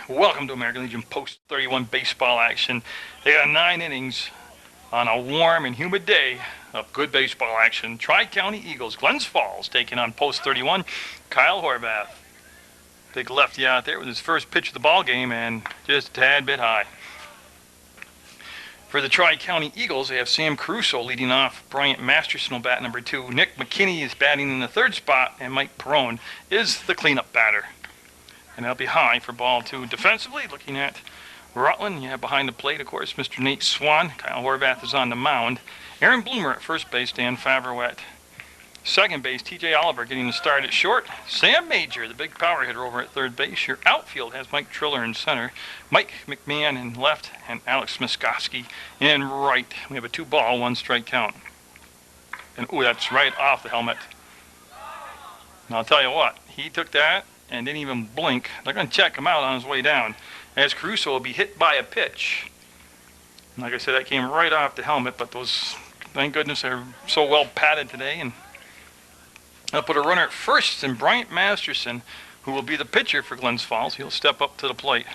Welcome to American Legion Post 31 baseball action. They got 9 innings on a warm and humid day of good baseball action. Tri-County Eagles, Glens Falls taking on Post 31, Kyle Horvath. Big lefty out there with his first pitch of the ball game and just a tad bit high. For the Tri-County Eagles, they have Sam Caruso leading off. Bryant Masterson will bat number 2. Nick McKinney is batting in the 3rd spot, and Mike Perrone is the cleanup batter. And that'll be high for ball 2. Defensively, looking at Rutland, you have behind the plate, of course, Mr. Nate Swan. Kyle Horvath is on the mound. Aaron Bloomer at first base, Dan Favreau at second base. TJ Oliver getting the start at short. Sam Major, the big power hitter, over at third base. Your outfield has Mike Triller in center, Mike McMahon in left, and Alex Miskoski in right. We have a 2-ball, 1-strike count. And ooh, that's right off the helmet. And I'll tell you what, he took that and didn't even blink. They're going to check him out on his way down, as Caruso will be hit by a pitch. And like I said, that came right off the helmet, but those, thank goodness, they're so well padded today. And I'll put a runner at first, and Bryant Masterson, who will be the pitcher for Glens Falls, he'll step up to the plate.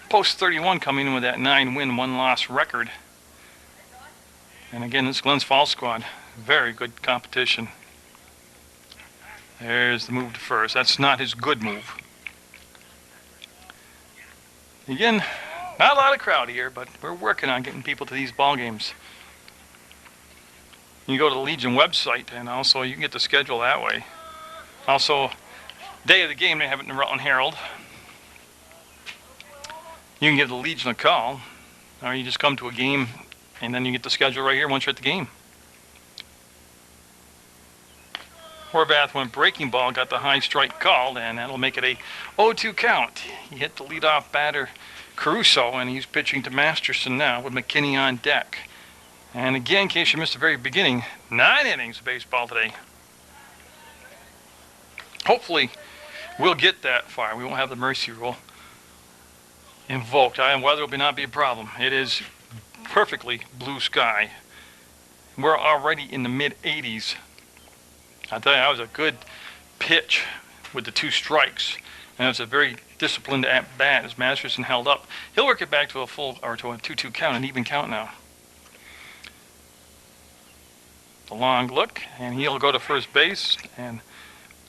Post 31 coming in with that 9-win, 1-loss record. And again, this Glens Falls squad, very good competition. There's the move to first. That's not his good move. Again, not a lot of crowd here, but we're working on getting people to these ball games. You go to the Legion website, and also you can get the schedule that way. Also, day of the game, they have it in the Rutland Herald. You can give the Legion a call, or you just come to a game, and then you get the schedule right here once you're at the game. Horvath went breaking ball, got the high strike called, and that'll make it a 0-2 count. He hit the leadoff batter, Caruso, and he's pitching to Masterson now with McKinney on deck. And again, in case you missed the very beginning, 9 innings of baseball today. Hopefully, we'll get that far. We won't have the mercy rule invoked. Weather will not be a problem. It is perfectly blue sky. We're already in the mid-80s. I'll tell you, that was a good pitch with the 2 strikes. And it was a very disciplined at-bat as Masterson held up. He'll work it back to a full, or to a 2-2 count, an even count now. The long look, and he'll go to first base. And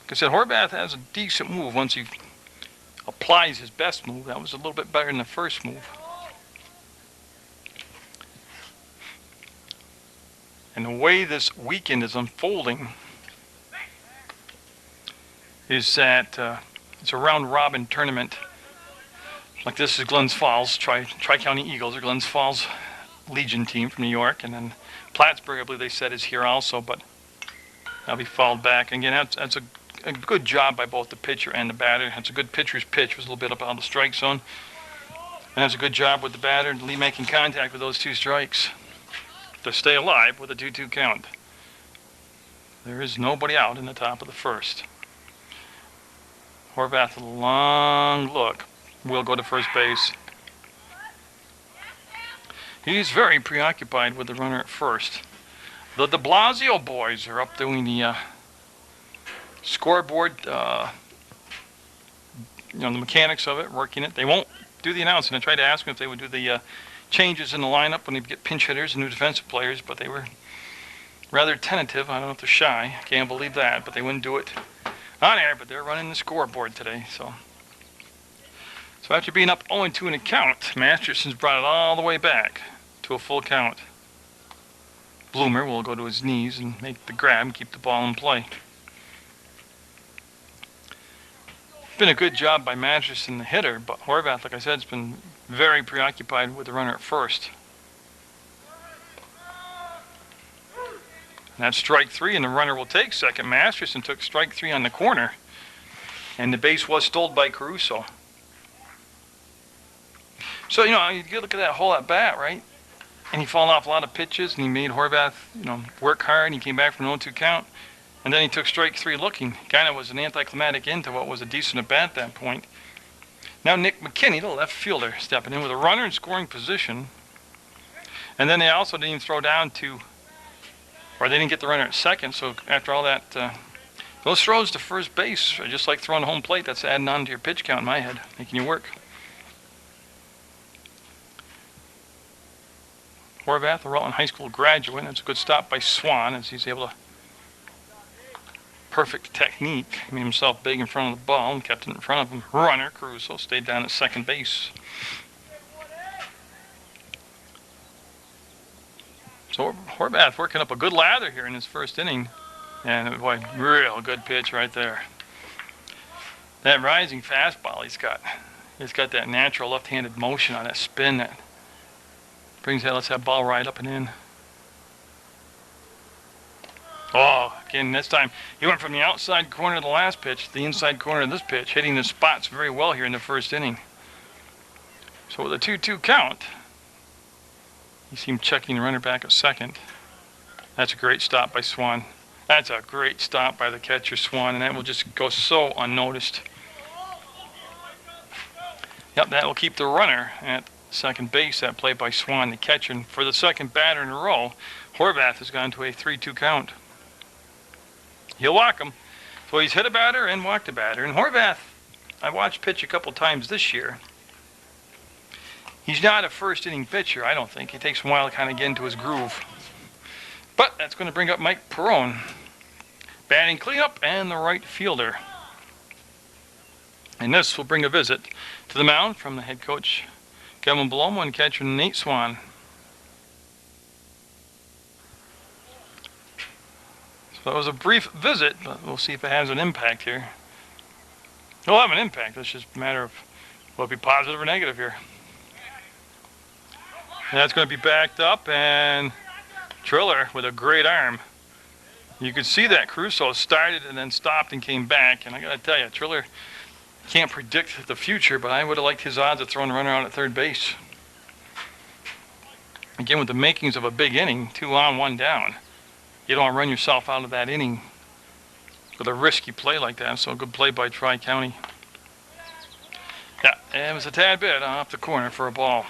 like I said, Horvath has a decent move once he applies his best move. That was a little bit better than the first move. And the way this weekend is unfolding is that it's a round-robin tournament. Like this is Glens Falls, Tri-County Eagles, or Glens Falls Legion team from New York. And then Plattsburgh, I believe they said, is here also, but that'll be fouled back. Again, that's a good job by both the pitcher and the batter. That's a good pitcher's pitch. It was a little bit up out of the strike zone. And that's a good job with the batter, Lee making contact with those 2 strikes to stay alive with a 2-2 count. There is nobody out in the top of the first. Horvath, a long look, will go to first base. He's very preoccupied with the runner at first. The de Blasio boys are up doing the scoreboard, the mechanics of it, working it. They won't do the announcing. I tried to ask them if they would do the changes in the lineup when they get pinch hitters and new defensive players, but they were rather tentative. I don't know if they're shy. I can't believe that, but they wouldn't do it on air, but they're running the scoreboard today. So after being up 0-2 in a count, Masterson's brought it all the way back to a full count. Bloomer will go to his knees and make the grab and keep the ball in play. Been a good job by Masterson, the hitter, but Horvath, like I said, has been very preoccupied with the runner at first. And that's strike 3, and the runner will take second. Masterson took strike 3 on the corner, and the base was stolen by Caruso. So, you look at that whole at bat, right? And he fouled off a lot of pitches, and he made Horvath, work hard, and he came back from an 0-2 count. And then he took strike 3 looking. Kind of was an anticlimactic end to what was a decent at bat at that point. Now Nick McKinney, the left fielder, stepping in with a runner in scoring position. And then they also didn't even throw down to, or they didn't get the runner at second, so after all that Those throws to first base are just like throwing home plate. That's adding on to your pitch count in my head, making you work. Horvath, a Rutland High School graduate. That's a good stop by Swan as he's able to. Perfect technique. He made himself big in front of the ball and kept it in front of him. Runner, Caruso, stayed down at second base. So Horvath working up a good lather here in his first inning. And boy, real good pitch right there. That rising fastball he's got that natural left-handed motion on that spin that lets that ball ride up and in. Oh, again, this time he went from the outside corner of the last pitch to the inside corner of this pitch, hitting the spots very well here in the first inning. So with a 2-2 count, you see him checking the runner back at second. That's a great stop by Swan. That's a great stop by the catcher, Swan, and that will just go so unnoticed. Yep, that will keep the runner at second base, that play by Swan, the catcher. And for the second batter in a row, Horvath has gone to a 3-2 count. He'll walk him. So he's hit a batter and walked a batter. And Horvath, I watched pitch a couple times this year. He's not a first inning pitcher, I don't think. It takes a while to kind of get into his groove. But that's going to bring up Mike Perrone. Batting cleanup and the right fielder. And this will bring a visit to the mound from the head coach, Kevin Belomo, and catcher Nate Swan. So it was a brief visit, but we'll see if it has an impact here. It'll have an impact. It's just a matter of will it be positive or negative here. And that's going to be backed up, and Triller with a great arm. You could see that Caruso started and then stopped and came back. And I got to tell you, Triller can't predict the future, but I would have liked his odds of throwing a runner out at third base. Again, with the makings of a big inning, 2 on, 1 down. You don't want to run yourself out of that inning with a risky play like that. So a good play by Tri-County. Yeah, it was a tad bit off the corner for a ball.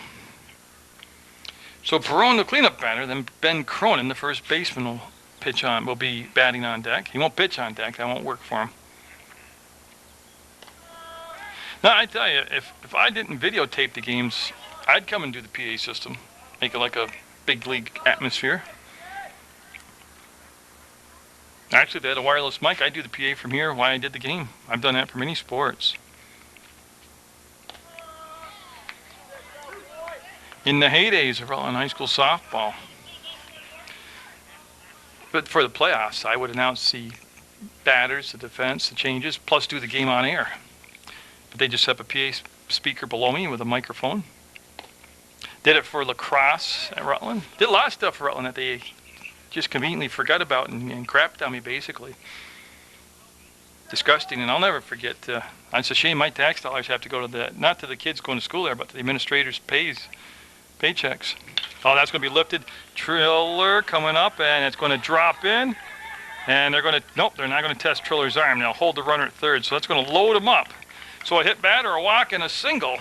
So Perrone, the cleanup batter, then Ben Cronin, the first baseman, will be batting on deck. He won't pitch on deck. That won't work for him. Now, I tell you, if I didn't videotape the games, I'd come and do the PA system. Make it like a big league atmosphere. Actually, if they had a wireless mic, I'd do the PA from here while I did the game. I've done that for many sports. In the heydays of Rutland High School softball. But for the playoffs, I would announce the batters, the defense, the changes, plus do the game on air. But they just have a PA speaker below me with a microphone. Did it for lacrosse at Rutland. Did a lot of stuff for Rutland that they just conveniently forgot about and crapped on me, basically. Disgusting, and I'll never forget. It's a shame my tax dollars have to go to not to the kids going to school there, but to the administrators' paychecks. Oh, that's going to be lifted. Triller coming up, and it's going to drop in. And they're going to, nope, they're not going to test Triller's arm. They'll hold the runner at third, so that's going to load him up. So a hit batter, a walk, and a single.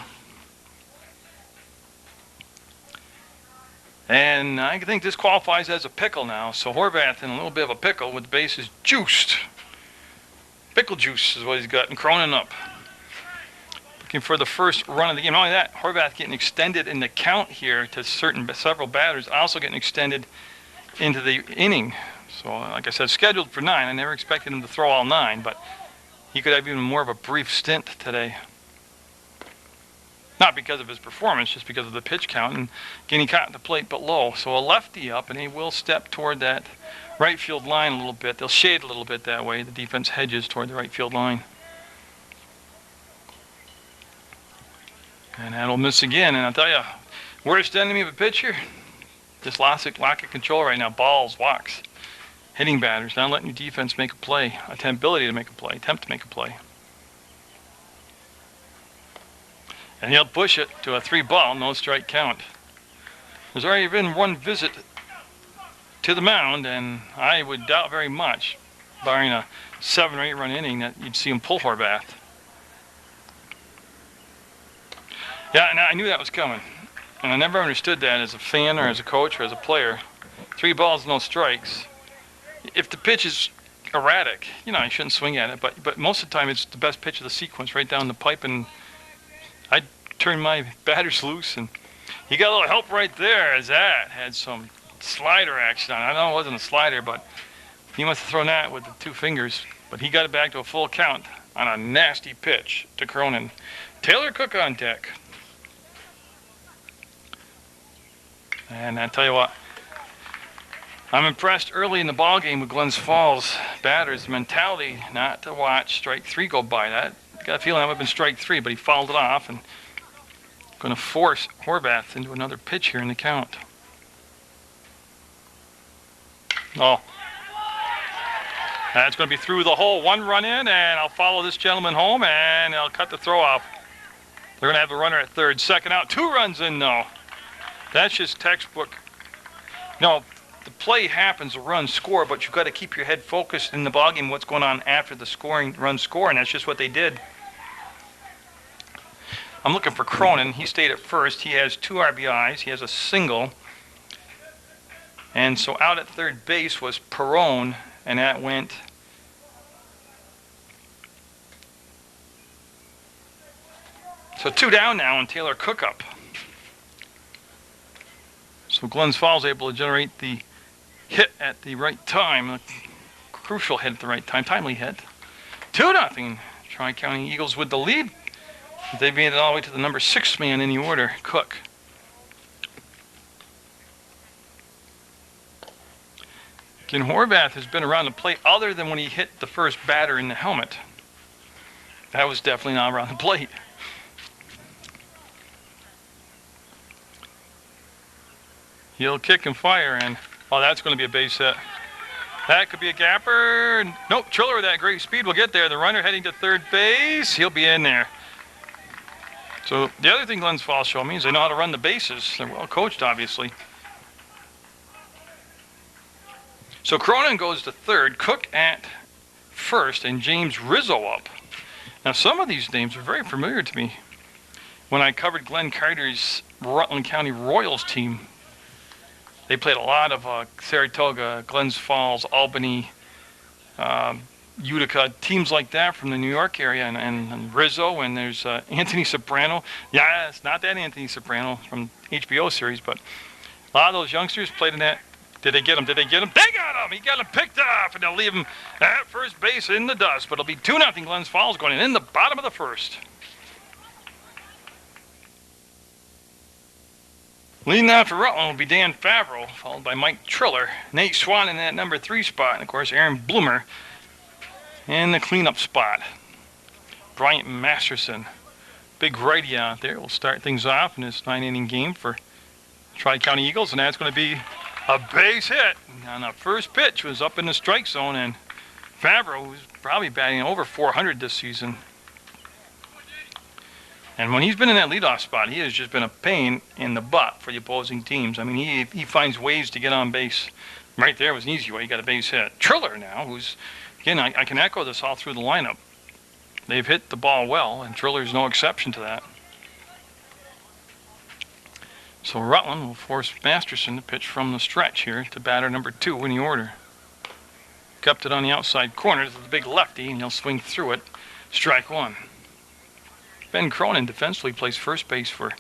And I think this qualifies as a pickle now. So Horvath in a little bit of a pickle with the bases juiced. Pickle juice is what he's got, and Cronin up. Looking for the first run of the game. Not only that, Horvath getting extended in the count here to several batters, also getting extended into the inning. So, like I said, scheduled for 9. I never expected him to throw all 9, but he could have even more of a brief stint today. Not because of his performance, just because of the pitch count and getting caught at the plate but low. So a lefty up, and he will step toward that right field line a little bit. They'll shade a little bit that way. The defense hedges toward the right field line. And that'll miss again. And I'll tell you, worst enemy of a pitcher, just lack of control right now. Balls, walks, hitting batters, not letting your defense make a play, attempt to make a play. And he'll push it to a 3-ball, no strike count. There's already been one visit to the mound, and I would doubt very much, barring a 7 or 8 run inning, that you'd see him pull Horvath. Yeah, and I knew that was coming. And I never understood that as a fan or as a coach or as a player. 3 balls, no strikes. If the pitch is erratic. You know, I shouldn't swing at it, but most of the time it's the best pitch of the sequence, right down the pipe, and I turned my batters loose, and he got a little help right there as that had some slider action on it. I know it wasn't a slider, but he must have thrown that with the 2 fingers, but he got it back to a full count on a nasty pitch to Cronin. Taylor Cook on deck. And I tell you what, I'm impressed early in the ball game with Glens Falls batters' mentality not to watch strike 3 go by. That got a feeling that would have been strike 3, but he fouled it off and going to force Horvath into another pitch here in the count. Oh, that's going to be through the hole. 1 run in, and I'll follow this gentleman home, and I'll cut the throw off. They're going to have a runner at third. Second out, 2 runs in, no. That's just textbook. No, the play happens, a run, score, but you've got to keep your head focused in the ballgame, what's going on after the scoring run score, and that's just what they did. I'm looking for Cronin. He stayed at first. He has 2 RBIs. He has a single. And so out at third base was Perone, and that went so 2 down now, and Taylor Cook up. So Glens Falls able to generate the hit at the right time, a crucial hit at the right time, timely hit. 2-0. Tri-County Eagles with the lead. They made it all the way to the number 6 man in the order, Cook. Again, Horvath has been around the plate other than when he hit the first batter in the helmet. That was definitely not around the plate. He'll kick and fire, and oh, that's going to be a base hit. That could be a gapper. Nope, Triller with that great speed will get there. The runner heading to third base, he'll be in there. So the other thing Glens Falls showed me is they know how to run the bases. They're well coached, obviously. So Cronin goes to third, Cook at first, and James Rizzo up. Now some of these names are very familiar to me. When I covered Glenn Carter's Rutland County Royals team, they played a lot of Saratoga, Glens Falls, Albany, Utica, teams like that from the New York area, and Rizzo, and there's Anthony Soprano. Yeah, it's not that Anthony Soprano from HBO series, but a lot of those youngsters played in that. Did they get him? Did they get him? They got him! He got him picked off, and they'll leave him at first base in the dust. But it'll be 2-0 Glens Falls going in the bottom of the first. Leading off for Rutland will be Dan Favreau, followed by Mike Triller, Nate Swan in that number 3 spot, and of course Aaron Bloomer in the cleanup spot. Bryant Masterson, big righty out there, will start things off in this 9-inning game for Tri-County Eagles, and that's going to be a base hit. On the first pitch was up in the strike zone, and Favreau, who's probably batting over 400 this season. And when he's been in that leadoff spot, he has just been a pain in the butt for the opposing teams. I mean, he finds ways to get on base. Right there was an easy way. He got a base hit. Triller now, who's, again, I can echo this all through the lineup. They've hit the ball well, and Triller's no exception to that. So Rutland will force Masterson to pitch from the stretch here to batter number 2 in the order. Kept it on the outside corner to the big lefty, and he'll swing through it. Strike 1. Ben Cronin defensively plays first base for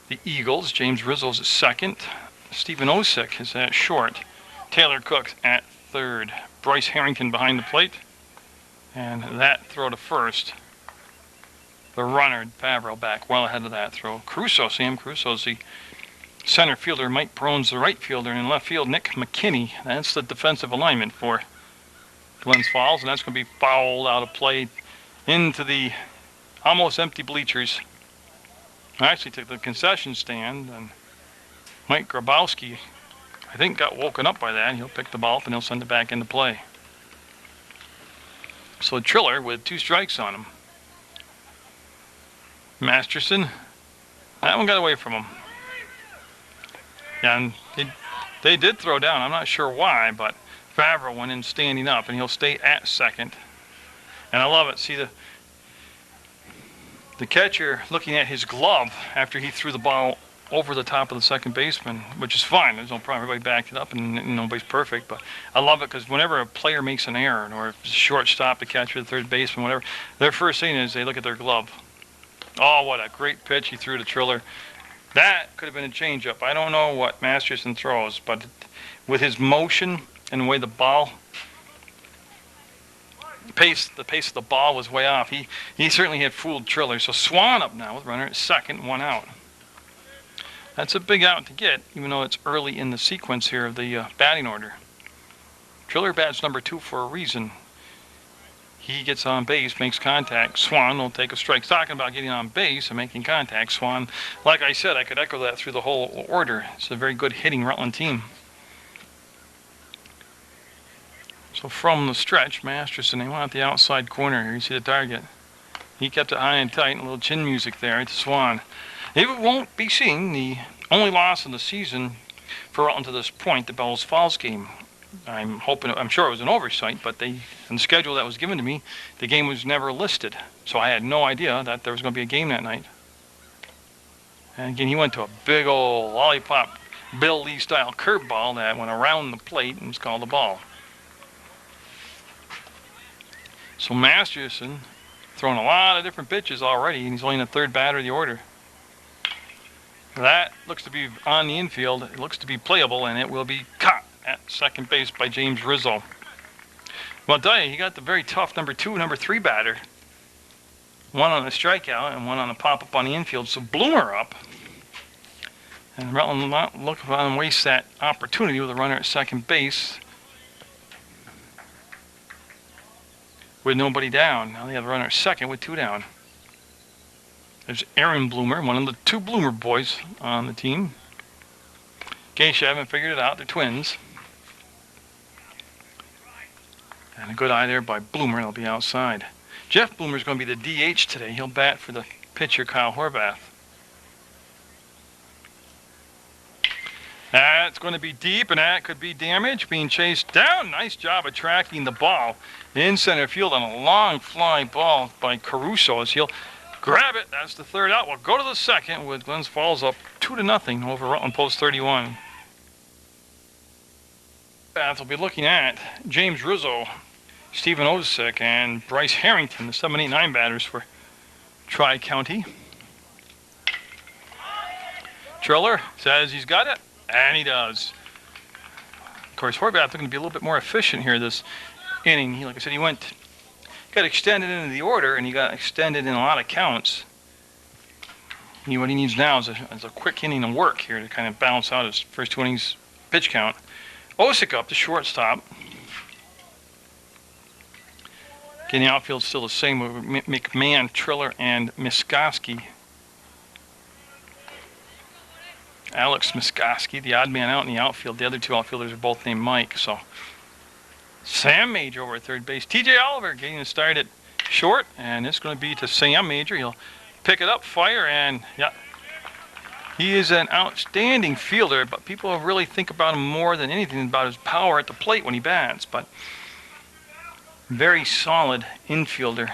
the Eagles. James Rizzo's at second. Stephen Osick is at short. Taylor Cook at third. Bryce Harrington behind the plate. And that throw to first. The runner, Favreau, back well ahead of that throw. Sam Crusoe's the center fielder. Mike Perone's the right fielder. And in left field, Nick McKinney. That's the defensive alignment for Glens Falls. And that's going to be fouled out of play into the almost empty bleachers. I actually took the concession stand, and Mike Grabowski, I think, got woken up by that. He'll pick the ball up and he'll send it back into play. So Triller with 2 strikes on him. Masterson, that one got away from him. And they did throw down. I'm not sure why, but Favreau went in standing up, and he'll stay at second. And I love it. See the catcher looking at his glove after he threw the ball over the top of the second baseman, which is fine. There's no problem. Everybody backed it up, and nobody's perfect. But I love it because whenever a player makes an error, or if it's a shortstop, the catcher, the third baseman, whatever, their first thing is they look at their glove. Oh, what a great pitch he threw to Triller. That could have been a changeup. I don't know what Masterson throws, but with his motion and the way the ball, the pace of the ball was way off. He certainly had fooled Triller. So Swan up now with runner at second, 1 out. That's a big out to get, even though it's early in the sequence here of the batting order. Triller bats number 2 for a reason. He gets on base, makes contact. Swan will take a strike. Talking about getting on base and making contact, Swan, like I said, I could echo that through the whole order. It's a very good hitting Rutland team. So from the stretch, Masterson, they went out the outside corner here. You see the target. He kept it high and tight, and a little chin music there to Swan. It won't be seen. The only loss in the season for Rutland to this point, the Bellows Falls game. I'm sure it was an oversight, but in the schedule that was given to me, the game was never listed. So I had no idea that there was going to be a game that night. And again, he went to a big old lollipop Bill Lee style curveball that went around the plate and was called a ball. So Masterson throwing a lot of different pitches already, and he's only in the third batter of the order. That looks to be on the infield. It looks to be playable, and it will be caught at second base by James Rizzo. Well, I'll tell you, he got the very tough number 2, number 3 batter. One on the strikeout and one on the pop-up on the infield. So Bloomer up. And Rutland will not look on waste that opportunity with a runner at second base with nobody down. Now they have a runner at second with 2 down. There's Aaron Bloomer, one of the 2 Bloomer boys on the team. Geisha haven't figured it out. They're twins. And a good eye there by Bloomer. They'll be outside. Jeff Bloomer's going to be the DH today. He'll bat for the pitcher, Kyle Horvath. That's going to be deep, and that could be damage. Being chased down. Nice job of tracking the ball in center field on a long fly ball by Caruso as he'll grab it. That's the third out. We'll go to the second with Glens Falls up 2-0 over Rutland Post 31. We'll be looking at James Rizzo, Stephen Osick, and Bryce Harrington, the 7, 8, 9 batters for Tri-County. Triller says he's got it, and he does. Of course, Horvath looking to be a little bit more efficient here this inning. Like I said, he got extended into the order, and he got extended in a lot of counts. What he needs now is a quick inning of work here to kind of balance out his first 2 innings pitch count. Osick up, the shortstop. Again, the outfield's still the same with McMahon, Triller, and Miskoski. Alex Miskoski, the odd man out in the outfield. The other 2 outfielders are both named Mike. So Sam Major over at third base. TJ Oliver getting the start at short, and it's going to be to Sam Major. He'll pick it up, fire, and yeah. He is an outstanding fielder, but people really think about him more than anything about his power at the plate when he bats. But very solid infielder.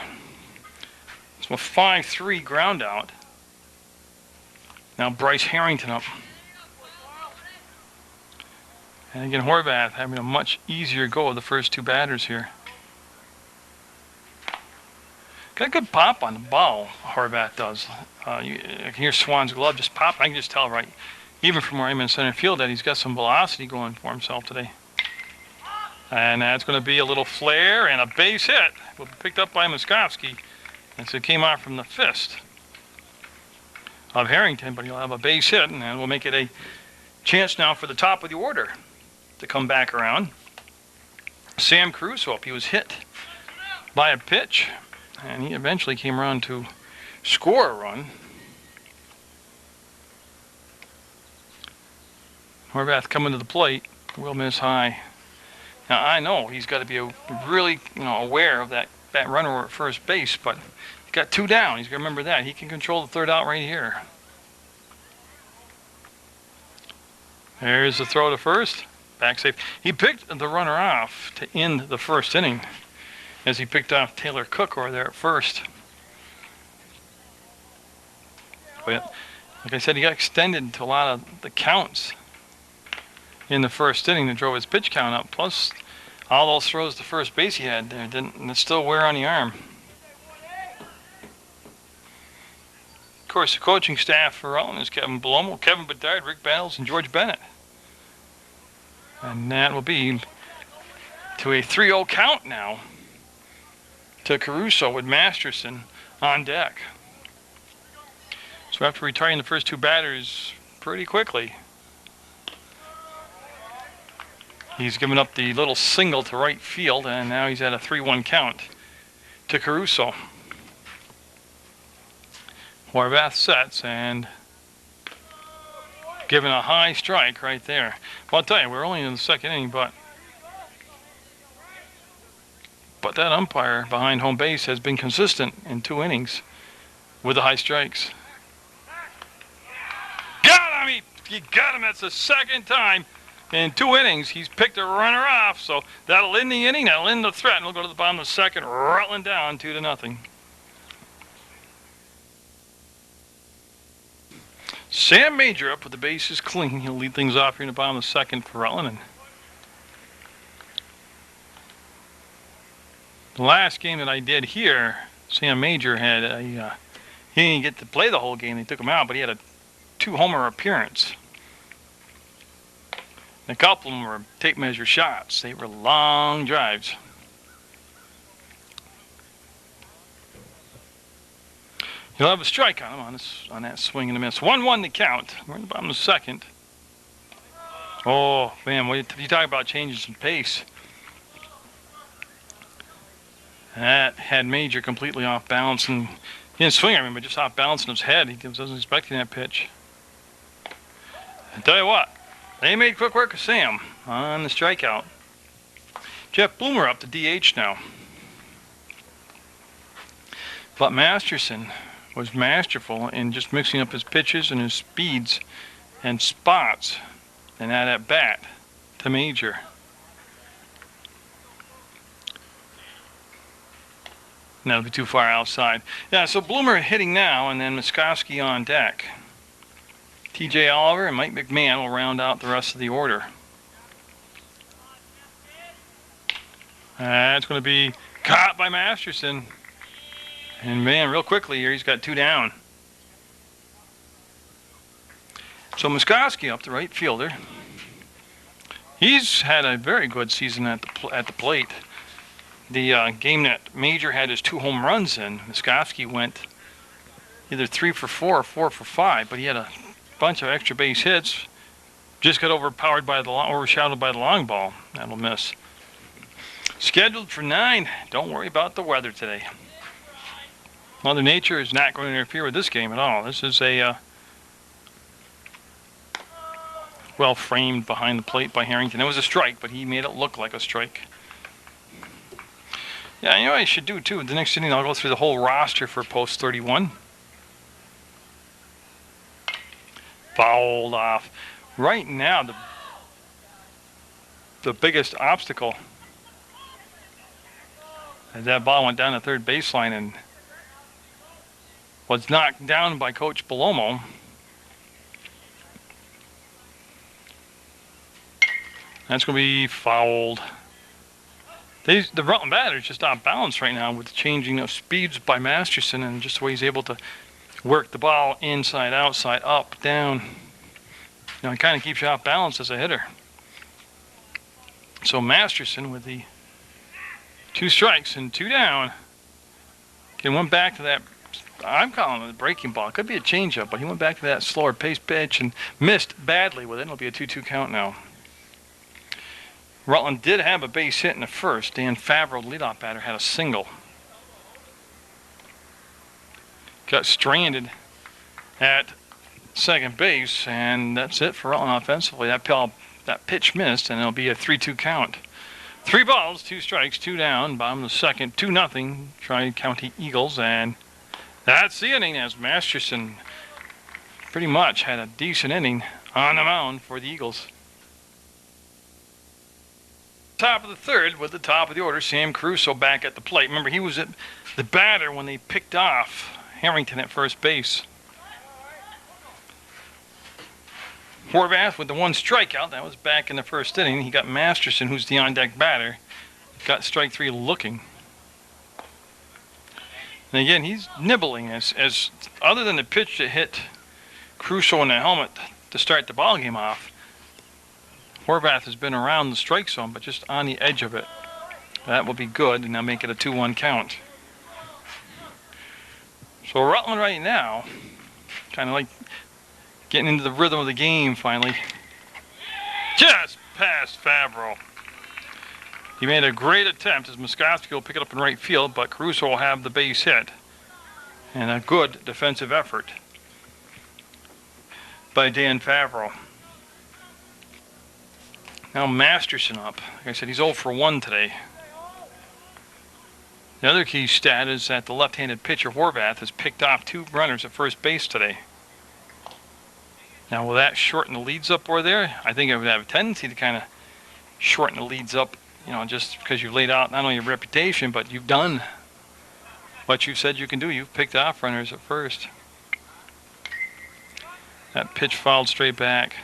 So a 5-3 ground out. Now Bryce Harrington up. And again, Horvath having a much easier go of the first 2 batters here. Got a good pop on the ball, Horvath does. You can hear Swan's glove just pop. I can just tell right, even from where I'm in center field, that he's got some velocity going for himself today. And that's going to be a little flare and a base hit. Will be picked up by Miskoski. And so it came out from the fist of Harrington, but he'll have a base hit, and we'll make it a chance now for the top of the order to come back around. Sam Caruso, he was hit by a pitch, and he eventually came around to score a run. Horvath coming to the plate, will miss high. Now I know he's got to be really aware of that runner at first base, but he's got 2 down. He's got to remember that. He can control the third out right here. There's the throw to first. Back safe. He picked the runner off to end the first inning as he picked off Taylor Cook over there at first. But Like I said, he got extended to a lot of the counts in the first inning that drove his pitch count up. Plus, all those throws to first base he had there didn't still wear on the arm. Of course, the coaching staff for Rutland is Kevin Belomo, Kevin Bedard, Rick Battles, and George Bennett. And that will be to a 3-0 count now to Caruso with Masterson on deck. So after retiring the first two batters pretty quickly, he's given up the little single to right field, and now he's at a 3-1 count to Caruso. Horvath sets and given a high strike right there. Well, I'll tell you, we're only in the second inning, but that umpire behind home base has been consistent in 2 innings with the high strikes. Got him! He got him. That's the second time in 2 innings he's picked a runner off. So that'll end the inning. That'll end the threat. And we'll go to the bottom of the second. Rutland down 2-0. Sam Major up with the bases clean. He'll lead things off here in the bottom of the second for Rutland. And the last game that I did here, Sam Major had he didn't get to play the whole game. They took him out, but he had a 2-homer appearance. And a couple of them were tape measure shots. They were long drives. He'll have a strike on him on that swing and a miss. 1-1 to count. We're in the bottom of the second. Oh man, what you talk about changes in pace? That had Major completely off balance, and he didn't swing at him, but just off balance in his head. He wasn't expecting that pitch. I tell you what, they made quick work of Sam on the strikeout. Jeff Bloomer up to DH now. But Masterson was masterful in just mixing up his pitches and his speeds and spots, and that at bat to Major. And that'll be too far outside. Yeah, so Bloomer hitting now, and then Muskowski on deck. TJ Oliver and Mike McMahon will round out the rest of the order. That's going to be caught by Masterson. And man, real quickly here, he's got 2 down. So Muskowski up, the right fielder. He's had a very good season at the plate. The game that Major had his 2 home runs in, Muskowski went either 3 for 4 or 4 for 5, but he had a bunch of extra base hits. Just got overshadowed by the long ball. That'll miss. Scheduled for 9. Don't worry about the weather today. Mother Nature is not going to interfere with this game at all. This is a well framed behind the plate by Harrington. It was a strike, but he made it look like a strike. Yeah, you know what I should do too? The next inning I'll go through the whole roster for post 31. Fouled off. Right now, the biggest obstacle, as that ball went down the third baseline and was knocked down by Coach Belomo. That's going to be fouled. The Rutland batter is just off balance right now with the changing of speeds by Masterson and just the way he's able to work the ball inside, outside, up, down. You know, it kind of keeps you off balance as a hitter. So Masterson with the 2 strikes and 2 down. He went back to that, I'm calling it a breaking ball. It could be a changeup, but he went back to that slower pace pitch and missed badly with it. It'll be a 2-2 count now. Rutland did have a base hit in the first. Dan Favreau, the leadoff batter, had a single. Got stranded at second base, and that's it for Rutland offensively. That pitch missed, and it'll be a 3-2 count. 3 balls, 2 strikes, 2 down. Bottom of the second, 2-0. Tri-County Eagles, and that's the inning as Masterson pretty much had a decent inning on the mound for the Eagles. Top of the third with the top of the order, Sam Caruso back at the plate. Remember, he was at the batter when they picked off Harrington at first base. Horvath with the one strikeout. That was back in the first inning. He got Masterson, who's the on-deck batter. Got strike 3 looking. And again, he's nibbling as other than the pitch that hit Crusoe in the helmet to start the ball game off. Horvath has been around the strike zone, but just on the edge of it. That will be good, and now make it a 2-1 count. So Rutland right now, kind of like getting into the rhythm of the game finally. Just past Favreau. He made a great attempt as Muskowski will pick it up in right field, but Caruso will have the base hit. And a good defensive effort by Dan Favreau. Now Masterson up. Like I said, he's 0 for 1 today. The other key stat is that the left-handed pitcher Horvath has picked off 2 runners at first base today. Now, will that shorten the leads up over there? I think it would have a tendency to kind of shorten the leads up, you know, just because you've laid out not only your reputation, but you've done what you said you can do. You've picked off runners at first. That pitch fouled straight back.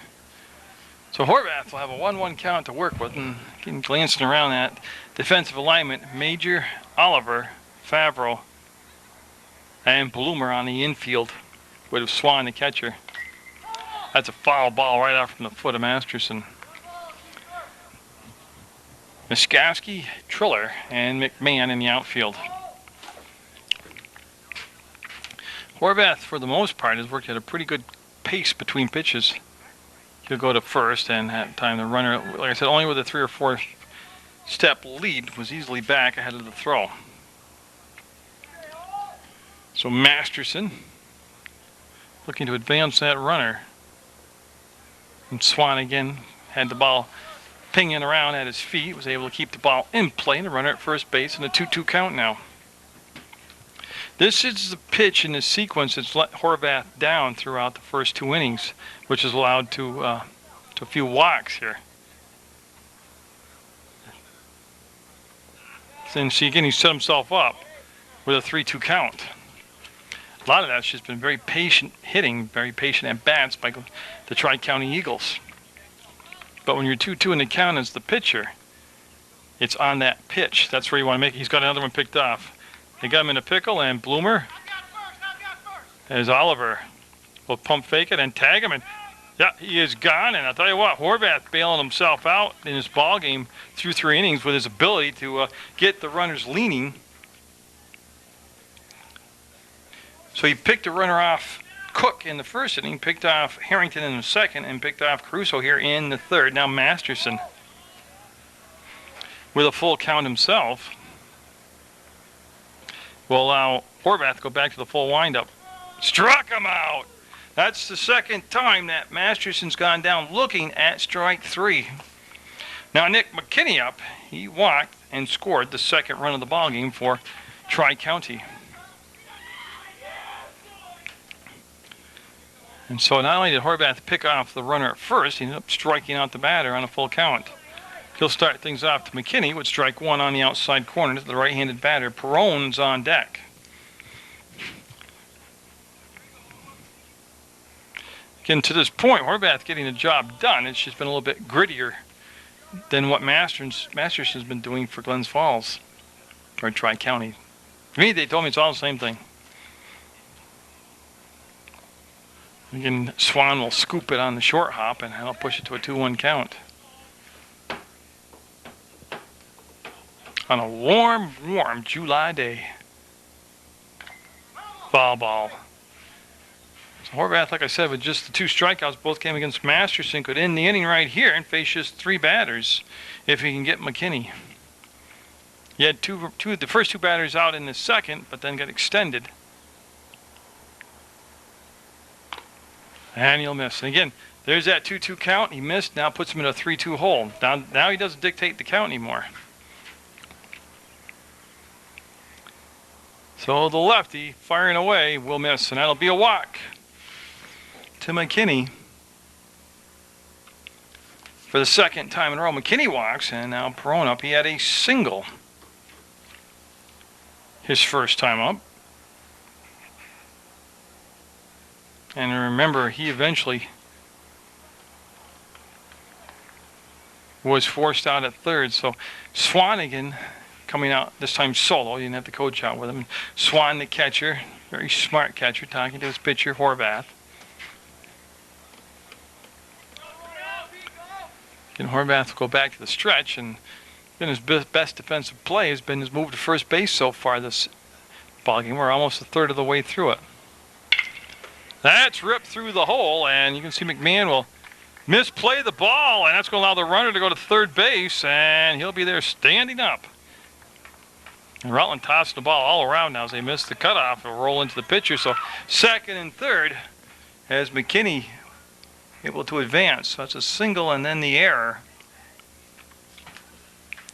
So Horvath will have a 1-1 count to work with, and glancing around that defensive alignment, Major, Oliver, Favreau, and Bloomer on the infield with Swan the catcher. That's a foul ball right out from the foot of Masterson. Muskowski, Triller, and McMahon in the outfield. Horvath, for the most part, has worked at a pretty good pace between pitches. He'll go to first, and that time the runner, like I said, only with a 3 or 4 step lead, was easily back ahead of the throw. So Masterson looking to advance that runner. And Swan again had the ball pinging around at his feet, was able to keep the ball in play, and the runner at first base, and a 2-2 count now. This is the pitch in the sequence that's let Horvath down throughout the first 2 innings, which has allowed to a few walks here. And see again, he set himself up with a 3-2 count. A lot of that's just been very patient hitting, very patient at bats by the Tri-County Eagles. But when you're 2-2 in the count as the pitcher, it's on that pitch. That's where you want to make it. He's got another one picked off. They got him in a pickle, and Bloomer, as Oliver will pump fake it and tag him, and yeah, he is gone. And I'll tell you what, Horvath bailing himself out in this ball game through 3 innings with his ability to get the runners leaning. So he picked a runner off Cook in the first inning, picked off Harrington in the second, and picked off Caruso here in the third. Now Masterson with a full count himself will allow Horvath to go back to the full windup. Struck him out! That's the second time that Masterson's gone down looking at strike 3. Now Nick McKinney up. He walked and scored the second run of the ball game for Tri-County. And so not only did Horvath pick off the runner at first, he ended up striking out the batter on a full count. He'll start things off to McKinney with strike 1 on the outside corner to the right-handed batter. Perrone's on deck. Again, to this point, Horvath getting the job done. It's just been a little bit grittier than what Masterson's been doing for Glens Falls, or Tri-County. To me, they told me it's all the same thing. Again, Swan will scoop it on the short hop, and that'll push it to a 2-1 count. On a warm, warm July day. Foul ball. So Horvath, like I said, with just the 2 strikeouts, both came against Masterson, could end the inning right here and face just 3 batters if he can get McKinney. He had the first 2 batters out in the second, but then got extended. And he'll miss. And again, there's that 2-2 count. He missed. Now puts him in a 3-2 hole. Now he doesn't dictate the count anymore. So the lefty firing away will miss, and that'll be a walk to McKinney for the second time in a row. McKinney walks, and now Perrone up. He had a single his first time up. And remember, he eventually was forced out at third. So Swanigan coming out this time solo. He didn't have the coach out with him. Swan, the catcher, very smart catcher, talking to his pitcher, Horvath. And Horvath will go back to the stretch, and been his best defensive play has been his move to first base so far this ballgame. We're almost a third of the way through it. That's ripped through the hole, and you can see McMahon will misplay the ball, and that's going to allow the runner to go to third base, and he'll be there standing up. And Rutland tossing the ball all around now as they miss the cutoff. It'll roll into the pitcher, so second and third as McKinney able to advance. So that's a single and then the error.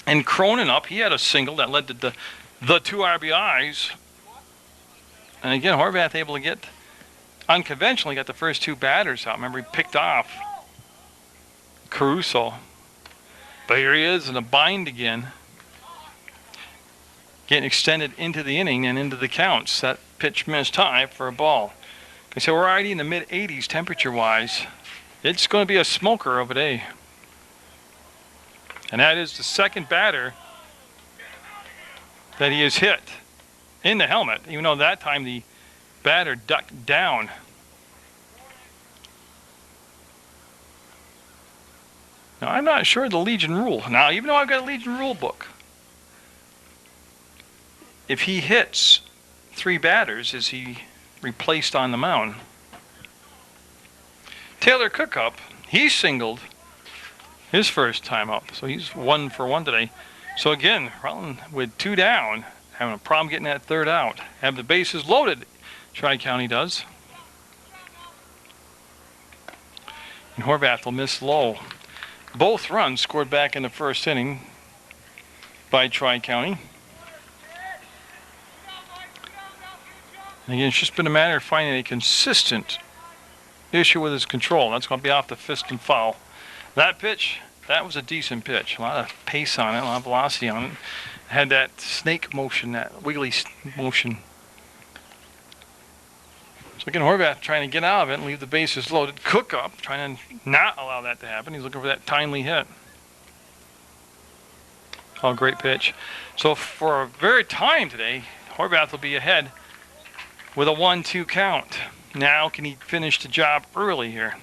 And Cronin up, he had a single that led to the 2 RBIs. And again, Horvath able to get unconventionally, got the first 2 batters out. Remember, he picked off Caruso. But here he is in a bind again. Getting extended into the inning and into the counts. That pitch missed high for a ball. Okay, so we're already in the mid-80s temperature-wise. It's going to be a smoker of a day. And that is the second batter that he has hit in the helmet, even though that time the batter ducked down. Now, I'm not sure of the Legion rule. Now, even though I've got a Legion rule book, if he hits 3 batters, is he replaced on the mound? Taylor Cookup, he singled his first time up, so he's 1 for 1 today. So again, Rutland with 2 down, having a problem getting that third out. Have the bases loaded, Tri-County does. And Horvath will miss low. Both runs scored back in the first inning by Tri-County. And again, it's just been a matter of finding a consistent issue with his control. That's going to be off the fist and foul. That pitch, that was a decent pitch. A lot of pace on it, a lot of velocity on it. Had that snake motion, that wiggly motion. So again, Horvath trying to get out of it and leave the bases loaded. Cook up, trying to not allow that to happen. He's looking for that timely hit. Oh, great pitch. So for a very time today, Horvath will be ahead with a 1-2 count. Now can he finish the job early here?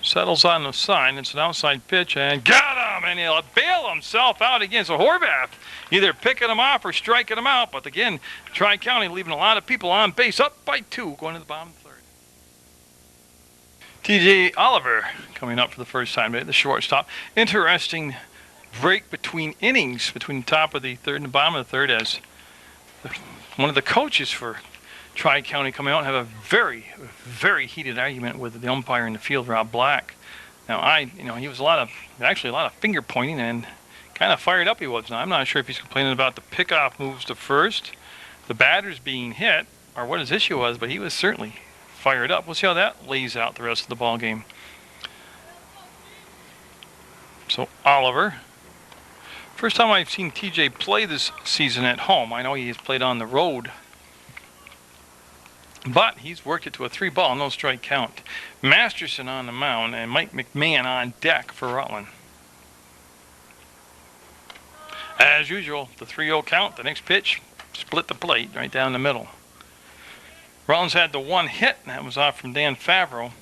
Settles on the sign. It's an outside pitch and got him, and he'll bail himself out again. So Horvath either picking him off or striking him out. But again, Tri-County leaving a lot of people on base, up by 2 going to the bottom third. TJ Oliver coming up for the first time today, the shortstop. Interesting break between innings, between the top of the third and the bottom of the third, as one of the coaches for Tri-County coming out and have a very, very heated argument with the umpire in the field, Rob Black. Now, he was a lot of finger pointing and kind of fired up he was. Now, I'm not sure if he's complaining about the pickoff moves to first, the batters being hit, or what his issue was, but he was certainly fired up. We'll see how that lays out the rest of the ball game. So, Oliver. First time I've seen TJ play this season at home. I know he has played on the road, but he's worked it to a 3-ball, no strike count. Masterson on the mound and Mike McMahon on deck for Rutland. As usual, the 3-0 count. The next pitch, split the plate right down the middle. Rutland's had the 1 hit, and that was off from Dan Favreau.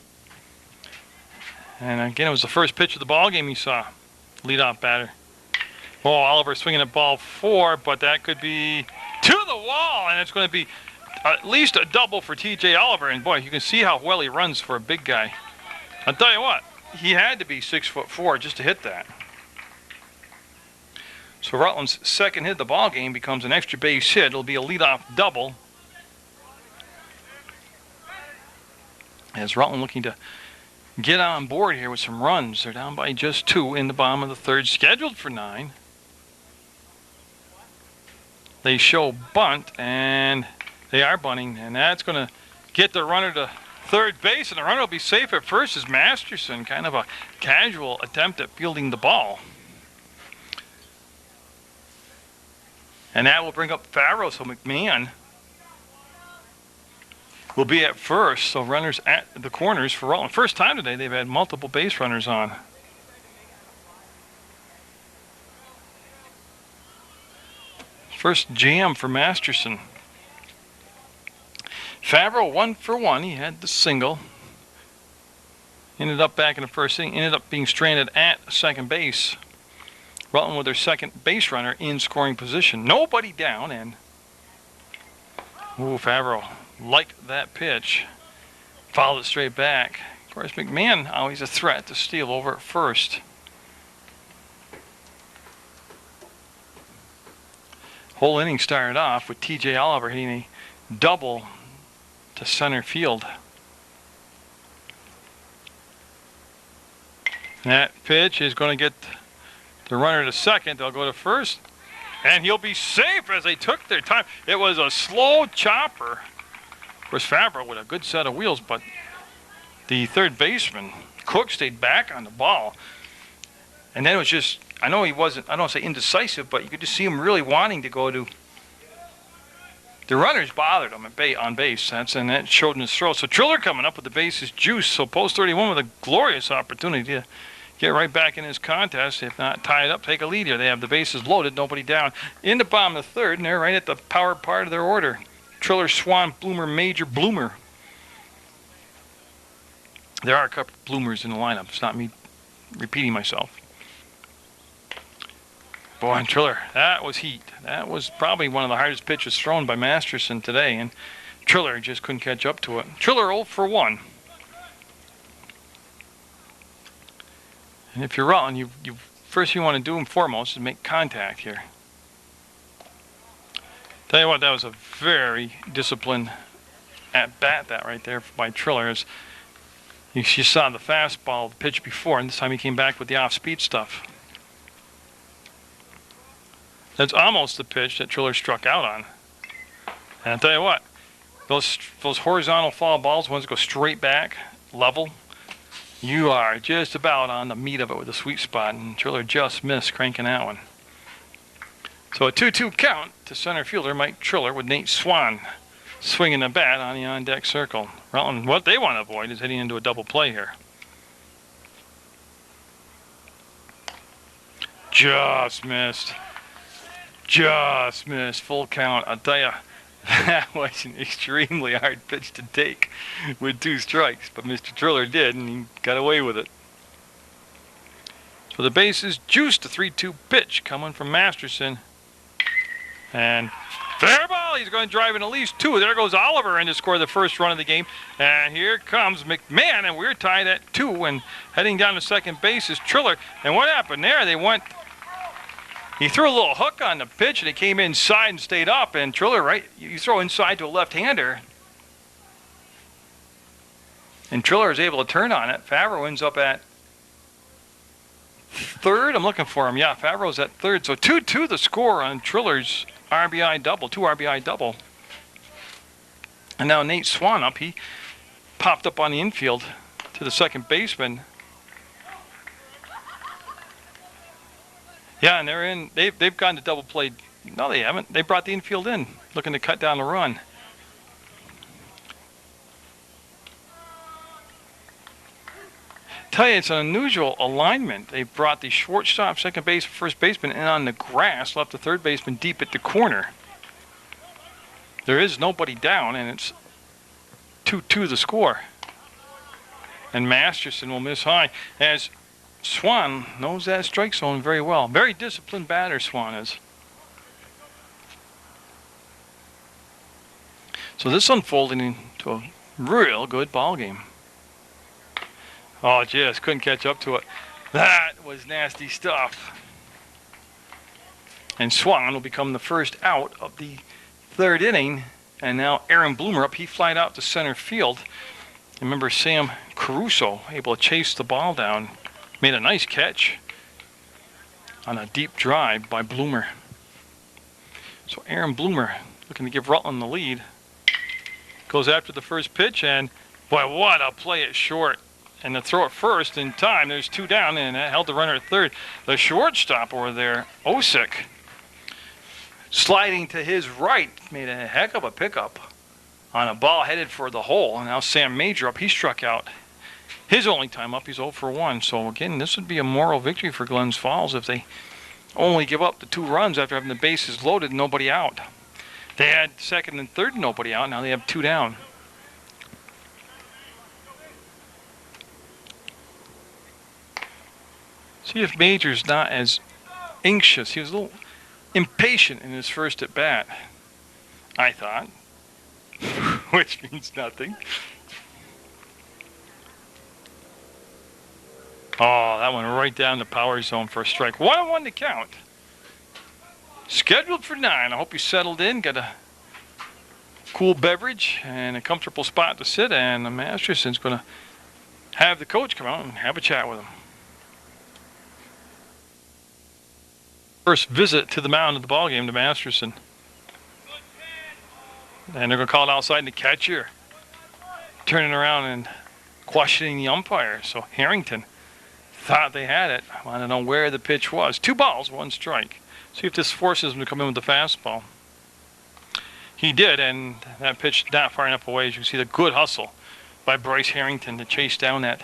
And again, it was the first pitch of the ball game you saw. Leadoff batter. Oh, Oliver swinging at ball 4, but that could be to the wall, and it's going to be at least a double for TJ Oliver. And boy, you can see how well he runs for a big guy. I'll tell you what, he had to be 6'4" just to hit that. So Rutland's second hit of the ball game becomes an extra base hit. It'll be a leadoff double, as Rutland looking to get on board here with some runs. They're down by just 2 in the bottom of the third, scheduled for 9. They show bunt, and they are bunting, and that's going to get the runner to third base, and the runner will be safe at first as Masterson, kind of a casual attempt at fielding the ball. And that will bring up Favreau, so McMahon will be at first. So runners at the corners for Rutland. First time today they've had multiple base runners on. First jam for Masterson. Favreau 1 for 1. He had the single. Ended up back in the first inning. Ended up being stranded at second base. Rutland with their second base runner in scoring position. Nobody down, and Favreau liked that pitch. Fouled it straight back. Of course, McMahon always a threat to steal over at first. Whole inning started off with T.J. Oliver hitting a double to center field. That pitch is going to get the runner to second. They'll go to first, and he'll be safe as they took their time. It was a slow chopper. Of course, Favreau with a good set of wheels, but the third baseman, Cook, stayed back on the ball. And then it was just, I know he wasn't, I don't want to say indecisive, but you could just see him really wanting to go to. The runners bothered him on base, and that showed in his throw. So Triller coming up with the bases juice. So post 31 with a glorious opportunity to get right back in this contest. If not, tie it up, take a lead here. They have the bases loaded, nobody down. In the bottom of the third, and they're right at the power part of their order. Triller, Swan, Bloomer, Major, Bloomer. There are a couple of Bloomers in the lineup. It's not me repeating myself. Boy, and Triller, that was heat. That was probably one of the hardest pitches thrown by Masterson today, and Triller just couldn't catch up to it. Triller 0 for 1. And if you're Rutland, first you want to do and foremost is make contact here. Tell you what, that was a very disciplined at bat that right there by Triller. As you saw the fastball the pitch before, and this time he came back with the off-speed stuff. That's almost the pitch that Triller struck out on. And I'll tell you what, those horizontal foul balls, ones that go straight back, level, you are just about on the meat of it with a sweet spot, and Triller just missed cranking that one. So a 2-2 count to center fielder Mike Triller with Nate Swan swinging the bat on the on-deck circle. Rutland, what they want to avoid is hitting into a double play here. Just missed. Just missed. Full count. I'll tell you, that was an extremely hard pitch to take with 2 strikes, but Mr. Triller did, and he got away with it. So the bases juiced, a 3-2 pitch coming from Masterson. And fair ball. He's going to drive in at least 2. There goes Oliver in to score the first run of the game. And here comes McMahon, and we're tied at 2. And heading down to second base is Triller. And what happened there? He threw a little hook on the pitch, and it came inside and stayed up. And Triller, right, you throw inside to a left-hander. And Triller is able to turn on it. Favreau ends up at third. I'm looking for him. Yeah, Favreau's at third. So 2-2 the score on Triller's RBI double, 2 RBI double. And now Nate Swan up. He popped up on the infield to the second baseman. Yeah, and they're in. They've gone to double play. No, they haven't. They brought the infield in, looking to cut down the run. Tell you, it's an unusual alignment. They brought the shortstop, second base, first baseman in on the grass, left the third baseman deep at the corner. There is nobody down, and it's 2-2 the score. And Masterson will miss high, as Swan knows that strike zone very well. Very disciplined batter, Swan is. So this unfolding into a real good ball game. Oh, just couldn't catch up to it. That was nasty stuff. And Swan will become the first out of the third inning. And now Aaron Bloomer up. He flied out to center field. Remember Sam Caruso able to chase the ball down. Made a nice catch on a deep drive by Bloomer. So Aaron Bloomer looking to give Rutland the lead. Goes after the first pitch, and boy, what a play at short. And to throw it first in time, there's 2 down, and that held the runner at third. The shortstop over there, Osick, sliding to his right, made a heck of a pickup on a ball headed for the hole. And now Sam Major up. He struck out his only time up. He's 0 for 1. So again, this would be a moral victory for Glens Falls if they only give up the 2 runs after having the bases loaded and nobody out. They had second and third, nobody out. Now they have 2 down. See if Major's not as anxious. He was a little impatient in his first at bat, I thought, which means nothing. Oh, that went right down the power zone for a strike. 1-1 to count. Scheduled for 9. I hope you settled in, got a cool beverage and a comfortable spot to sit, and the Masterson's going to have the coach come out and have a chat with him. First visit to the mound of the ball game to Masterson. And they're going to call it outside, and the catcher turning around and questioning the umpire. So Harrington thought they had it. Want to know where the pitch was. 2 balls, 1 strike. See if this forces him to come in with the fastball. He did, and that pitch not far enough away. As you can see, the good hustle by Bryce Harrington to chase down that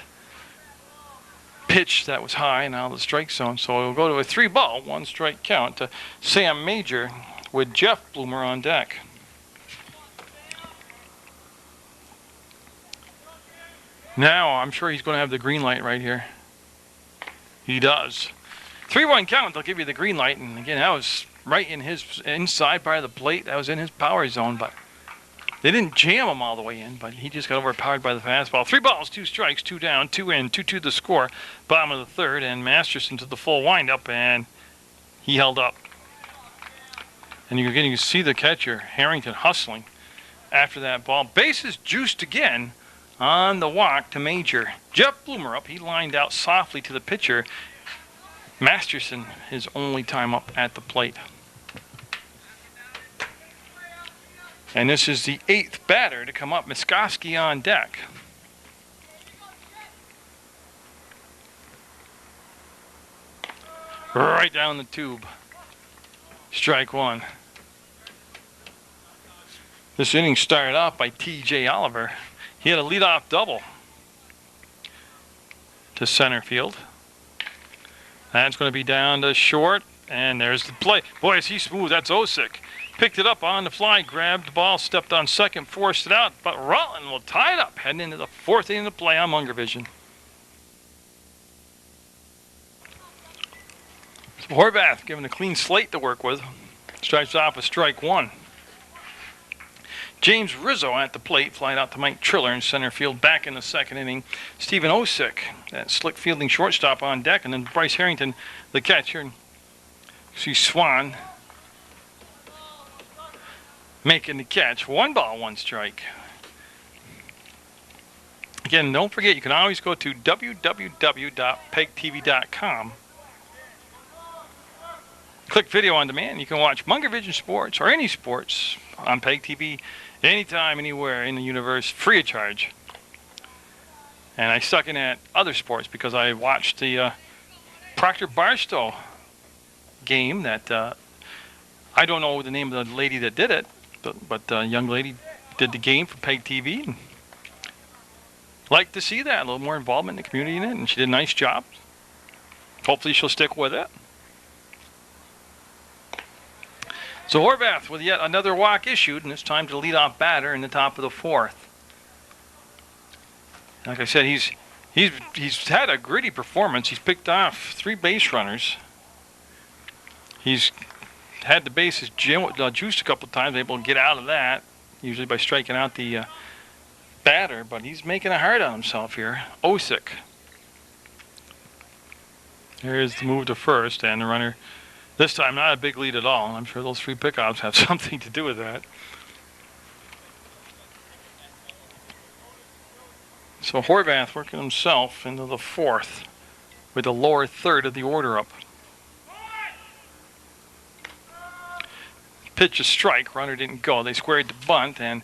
pitch that was high and out of the strike zone. So we'll go to a 3-ball, 1 strike count to Sam Major with Jeff Bloomer on deck. Now I'm sure he's going to have the green light right here. He does. 3-1 count, they'll give you the green light. And again, that was right in his inside part of the plate. That was in his power zone, but they didn't jam him all the way in, but he just got overpowered by the fastball. 3 balls, 2 strikes, 2 down, 2 in, 2-2 the score. Bottom of the 3rd, and Masterson to the full windup, and he held up. And you can see the catcher, Harrington, hustling after that ball. Bases juiced again on the walk to Major. Jeff Bloomer up. He lined out softly to the pitcher. Masterson, his only time up at the plate. And this is the 8th batter to come up. Miskowski on deck. Right down the tube. Strike 1. This inning started off by T.J. Oliver. He had a leadoff double to center field. That's going to be down to short, and there's the play. Boy, is he smooth. That's Osick. Picked it up on the fly, grabbed the ball, stepped on second, forced it out, but Rutland will tie it up, heading into the 4th inning of play on Munger Vision. So Horvath given a clean slate to work with. Strikes off with strike 1. James Rizzo at the plate, flying out to Mike Triller in center field back in the 2nd inning. Stephen Osick, that slick fielding shortstop on deck, and then Bryce Harrington, the catcher. And you see Swan making the catch. 1 ball, 1 strike. Again, don't forget, you can always go to www.pegtv.com. Click video on demand. You can watch Munger Vision Sports or any sports on Peg TV anytime, anywhere in the universe, free of charge. And I stuck in at other sports because I watched the Proctor Barstow game that I don't know the name of the lady that did it, but the young lady did the game for Peg TV. And like to see that, a little more involvement in the community in it, and she did a nice job. Hopefully she'll stick with it. So Horvath with yet another walk issued, and it's time to lead off batter in the top of the 4th. Like I said, he's had a gritty performance. He's picked off 3 base runners. He's had the bases juiced a couple of times, able to get out of that, usually by striking out the batter, but he's making it hard on himself here. Osick. Here's the move to first, and the runner this time not a big lead at all. I'm sure those 3 pickoffs have something to do with that. So Horvath working himself into the 4th with the lower 3rd of the order up. Pitch a strike. Runner didn't go. They squared the bunt, and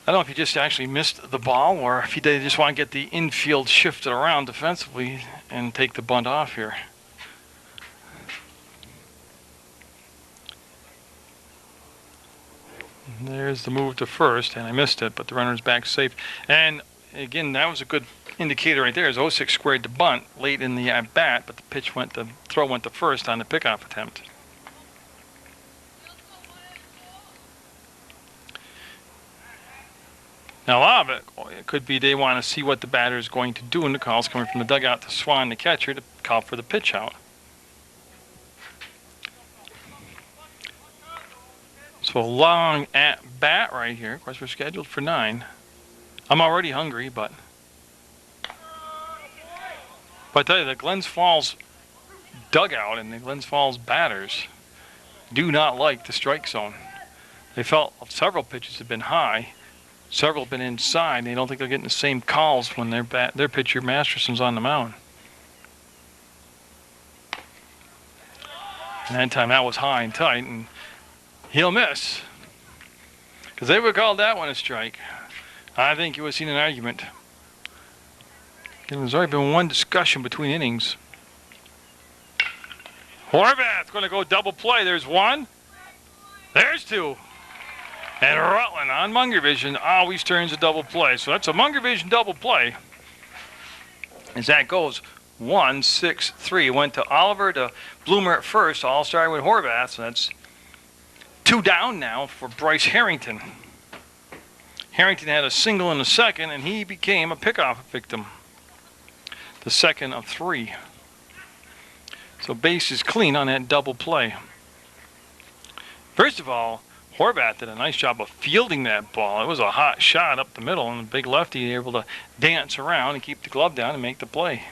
I don't know if he just actually missed the ball or if they just want to get the infield shifted around defensively and take the bunt off here. There's the move to first, and I missed it, but the runner's back safe. And again, that was a good indicator right there. As 06 squared the bunt late in the at bat, but the throw went to first on the pickoff attempt. Now, a lot of it could be they want to see what the batter is going to do, and the call's coming from the dugout to Swan, the catcher, to call for the pitch out. So a long at bat right here. Of course, we're scheduled for 9. I'm already hungry, but I tell you, the Glens Falls dugout and the Glens Falls batters do not like the strike zone. They felt several pitches have been high. Several have been inside. They don't think they're getting the same calls when their pitcher Masterson's on the mound. And that time that was high and tight, and he'll miss. Because they would call that one a strike. I think you would have seen an argument. There's already been one discussion between innings. Horvath's going to go double play. There's one. There's two. And Rutland on Munger Vision always turns a double play. So that's a Munger Vision double play. As that goes, 1-6-3. Went to Oliver to Bloomer at first. All started with Horvath. So that's 2 down now for Bryce Harrington. Harrington had a single in the second, and he became a pickoff victim. The second of 3. So base is clean on that double play. First of all, Horvath did a nice job of fielding that ball. It was a hot shot up the middle, and the big lefty able to dance around and keep the glove down and make the play.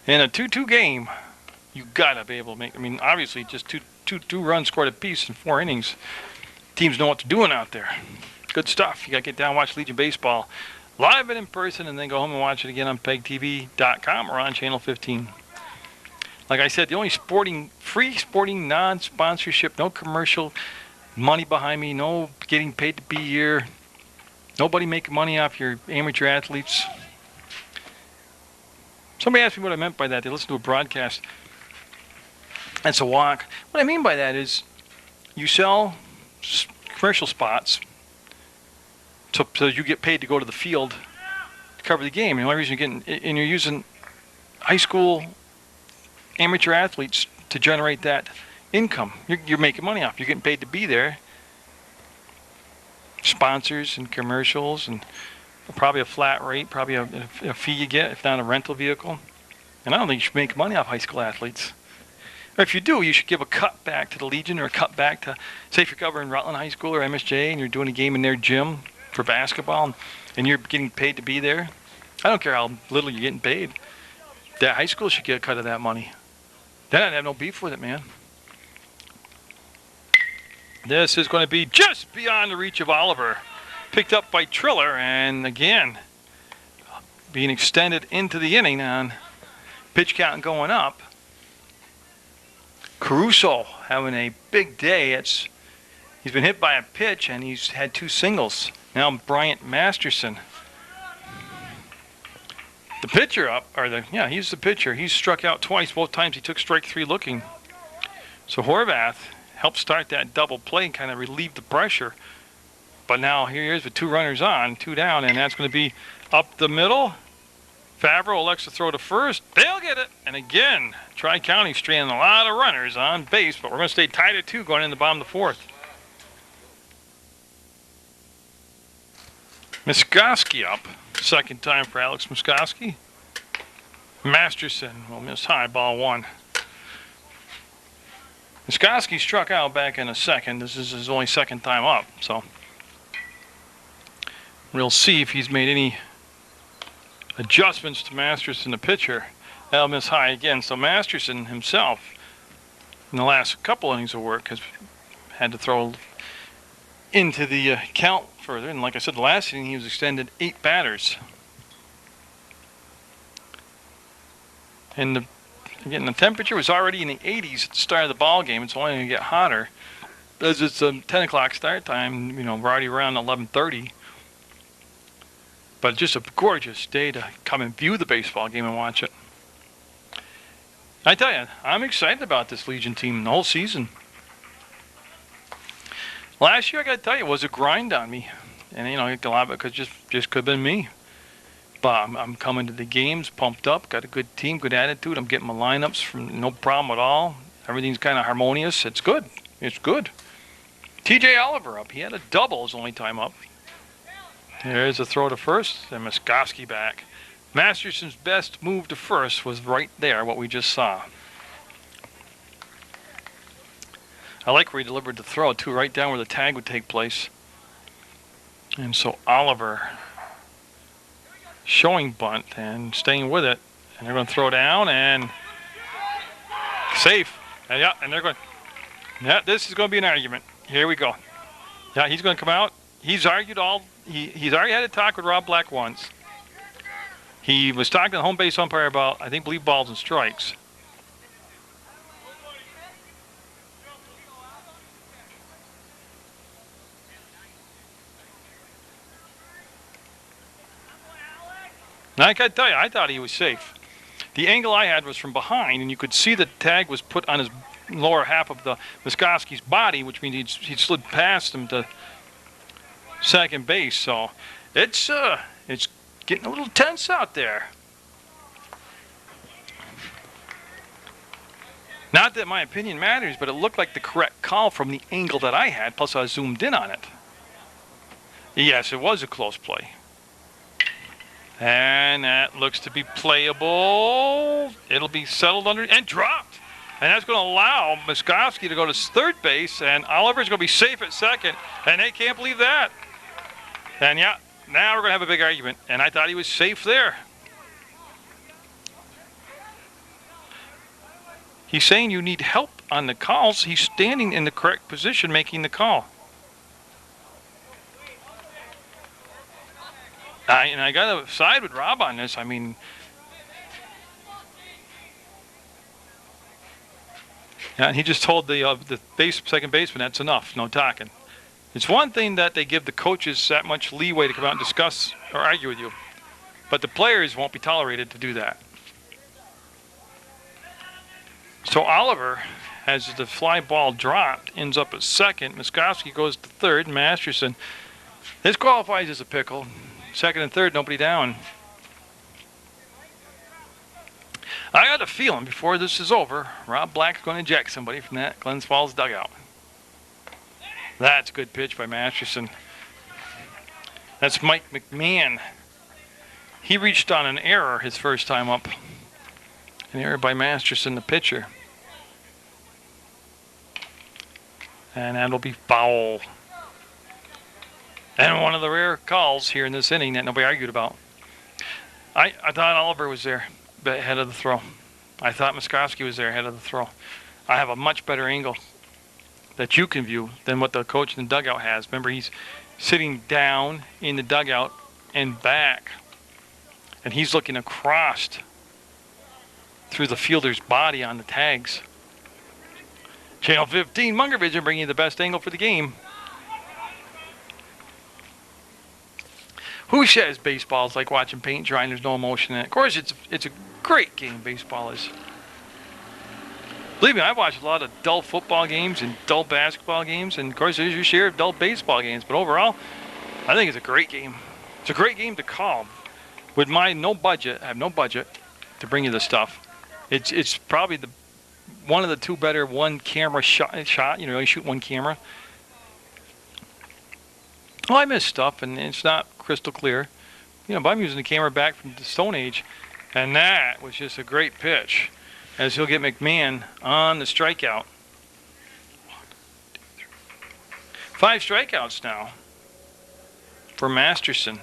In a 2-2 game, you gotta be able to make. I mean, obviously, just two runs scored apiece in 4 innings. Teams know what they're doing out there. Good stuff. You gotta get down and watch Legion baseball live and in person, and then go home and watch it again on PEGTV.com or on Channel 15. Like I said, the only free sporting, non-sponsorship, no commercial money behind me, no getting paid to be here, nobody making money off your amateur athletes. Somebody asked me what I meant by that. They listened to a broadcast. That's a walk. What I mean by that is you sell commercial spots so you get paid to go to the field to cover the game. And the only reason you're using high school amateur athletes to generate that income. You're making money off. You're getting paid to be there. Sponsors and commercials and probably a flat rate, probably a fee you get, if not a rental vehicle. And I don't think you should make money off high school athletes. Or if you do, you should give a cut back to the Legion or a cut back to, say if you're covering Rutland High School or MSJ and you're doing a game in their gym for basketball and you're getting paid to be there. I don't care how little you're getting paid. That high school should get a cut of that money. Then I'd have no beef with it, man. This is going to be just beyond the reach of Oliver. Picked up by Triller, and again, being extended into the inning on pitch count going up. Caruso having a big day. He's been hit by a pitch, and he's had 2 singles. Now Bryant Masterson. The pitcher he's the pitcher. He's struck out twice. Both times he took strike 3 looking. So Horvath helped start that double play and kind of relieve the pressure. But now here he is with 2 runners on, 2 down, and that's going to be up the middle. Favreau elects to throw to first. They'll get it. And again, Tri-County stranding a lot of runners on base, but we're going to stay tied at 2 going in the bottom of the 4th. Muskoski up. Second time for Alex Muskoski. Masterson will miss high, ball 1. Muskoski struck out back in the second. This is his only second time up, so we'll see if he's made any adjustments to Masterson, the pitcher. That'll miss high again. So Masterson himself, in the last couple innings of work, has had to throw into the count further. And like I said, the last inning he was extended 8 batters. And again, the temperature was already in the 80s at the start of the ball game. It's only going to get hotter. As it's a 10 o'clock start time, we're already around 11:30. But just a gorgeous day to come and view the baseball game and watch it. I tell you, I'm excited about this Legion team the whole season. Last year, I got to tell you, it was a grind on me. And, you know, a lot of it just could have been me. But I'm coming to the games pumped up, got a good team, good attitude. I'm getting my lineups from no problem at all. Everything's kind of harmonious. It's good. It's good. TJ Oliver up. He had a double his only time up. There's a throw to first, and Muskowski back. Masterson's best move to first was right there, what we just saw. I like where he delivered the throw, too, right down where the tag would take place. And so Oliver showing bunt and staying with it. And they're going to throw down and safe. And yeah, and they're going, yeah, this is going to be an argument. Here we go. Yeah, he's going to come out. He's argued all, he's already had a talk with Rob Black once. He was talking to the home base umpire about, I believe balls and strikes. And I gotta tell you, I thought he was safe. The angle I had was from behind, and you could see the tag was put on his lower half of the Muskowski's body, which means he'd slid past him to second base. So it's getting a little tense out there. Not that my opinion matters, but it looked like the correct call from the angle that I had, plus I zoomed in on it. Yes, it was a close play. And that looks to be playable. It'll be settled under and dropped. And that's going to allow Muskowski to go to third base, and Oliver's going to be safe at second. And they can't believe that. And yeah, now we're going to have a big argument. And I thought he was safe there. He's saying you need help on the calls. He's standing in the correct position making the call. And I got to side with Rob on this. I mean, yeah, and he just told the second baseman that's enough, no talking. It's one thing that they give the coaches that much leeway to come out and discuss or argue with you, but the players won't be tolerated to do that. So Oliver, as the fly ball dropped, ends up at second. Muskowski goes to third. Masterson, this qualifies as a pickle. Second and third, nobody down. I got a feeling before this is over, Rob Black's going to eject somebody from that Glens Falls dugout. That's a good pitch by Masterson. That's Mike McMahon. He reached on an error his first time up. An error by Masterson, the pitcher. And that'll be foul. And one of the rare calls here in this inning that nobody argued about. I thought Oliver was there ahead of the throw. I thought Muskowski was there ahead of the throw. I have a much better angle that you can view than what the coach in the dugout has. Remember, he's sitting down in the dugout and back. And he's looking across through the fielder's body on the tags. Channel 15, Munger Vision, bringing you the best angle for the game. Who says baseball is like watching paint dry and there's no emotion in it? Of course, it's a great game, baseball is. Believe me, I've watched a lot of dull football games and dull basketball games, and of course there's your share of dull baseball games. But overall, I think it's a great game. It's a great game to call. With my no budget, I have no budget to bring you this stuff. It's probably one of the two better one camera shot. You know, you shoot one camera. Well, I miss stuff, and it's not crystal clear. You know, but I'm using the camera back from the Stone Age, and that was just a great pitch. As he'll get McMahon on the strikeout. 5 strikeouts now for Masterson.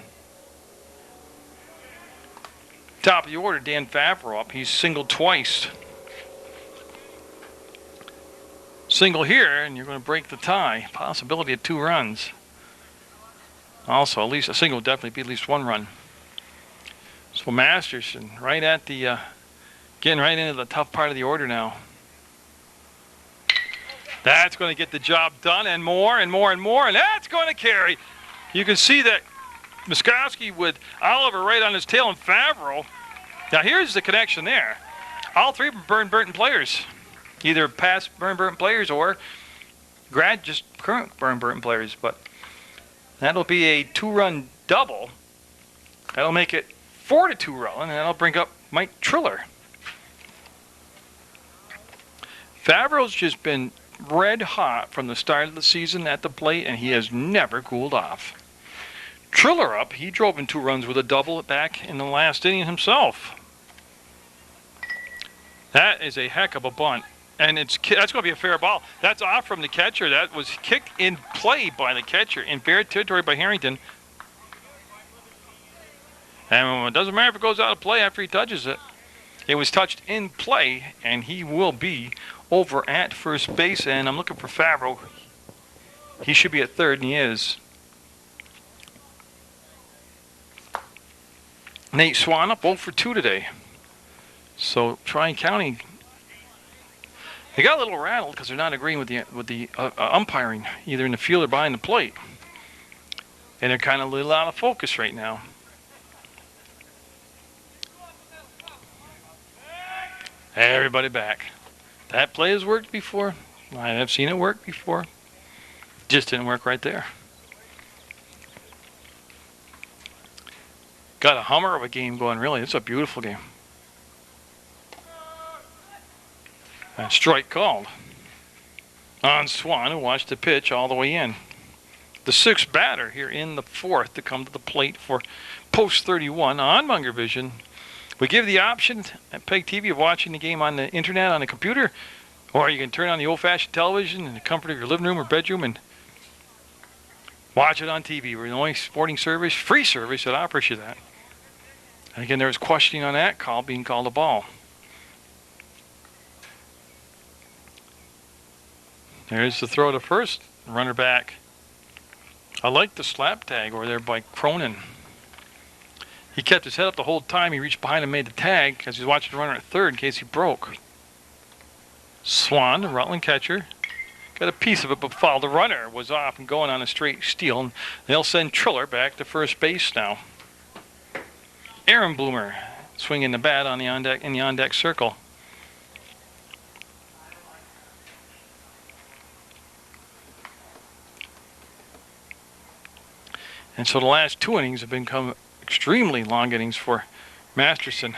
Top of the order, Dan Favreau up. He's singled twice. Single here, and you're going to break the tie. Possibility of 2 runs. Also, at least a single would definitely be at least 1 run. So Masterson, right at the, getting right into the tough part of the order now. That's going to get the job done, and more, and more, and more, and that's going to carry. You can see that Muskowski with Oliver right on his tail and Favreau. Now here's the connection there. All 3 Burton players. Either past Burton players or just current Burton players, but that'll be a 2-run double. That'll make it 4-2 Rutland, and that'll bring up Mike Triller. Favreau's just been red hot from the start of the season at the plate, and he has never cooled off. Triller up, he drove in 2 runs with a double back in the last inning himself. That is a heck of a bunt, and that's going to be a fair ball. That's off from the catcher. That was kicked in play by the catcher in fair territory by Harrington. And it doesn't matter if it goes out of play after he touches it. It was touched in play, and he will be over at first base. And I'm looking for Favreau. He should be at third, and he is. Nate Swan up 0 for 2 today. So Tri-County, they got a little rattled because they're not agreeing with the umpiring, either in the field or behind the plate, and they're kind of a little out of focus right now. Everybody back. That play has worked before. I have seen it work before. Just didn't work right there. Got a hummer of a game going, really. It's a beautiful game. And strike called on Swan, who watched the pitch all the way in. The 6th batter here in the 4th to come to the plate for post 31 on Munger Vision. We give the option at PEGTV of watching the game on the internet, on the computer, or you can turn on the old-fashioned television in the comfort of your living room or bedroom and watch it on TV. We're the only sporting service, free service, that offers you that. And again, there was questioning on that call being called a ball. There's the throw to first, runner back. I like the slap tag over there by Cronin. He kept his head up the whole time. He reached behind and made the tag as he was watching the runner at third in case he broke. Swan, the Rutland catcher, got a piece of it but fouled. The runner was off and going on a straight steal, and they'll send Triller back to first base now. Aaron Bloomer swinging the bat on the on-deck in the on-deck circle. And so the last 2 innings have become extremely long innings for Masterson.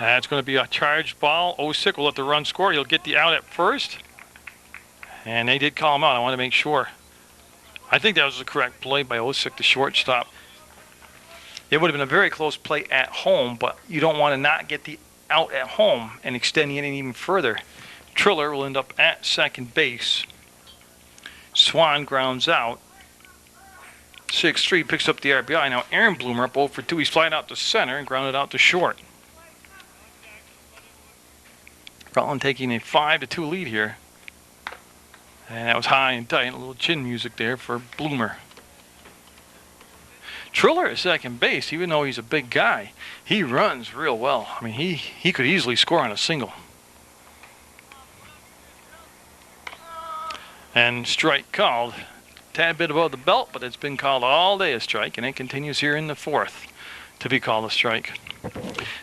That's going to be a charged ball. Osick will let the run score. He'll get the out at first. And they did call him out. I want to make sure. I think that was the correct play by Osick, the shortstop. It would have been a very close play at home, but you don't want to not get the out at home and extend the inning even further. Triller will end up at second base. Swan grounds out. 6-3 picks up the RBI. Now Aaron Bloomer up 0 for 2. He's flying out to center and grounded out to short. Rutland taking a 5-2 lead here. And that was high and tight. A little chin music there for Bloomer. Triller at second base, even though he's a big guy, he runs real well. I mean, he could easily score on a single. And strike called. Tad bit above the belt, but it's been called all day a strike, and it continues here in the 4th to be called a strike.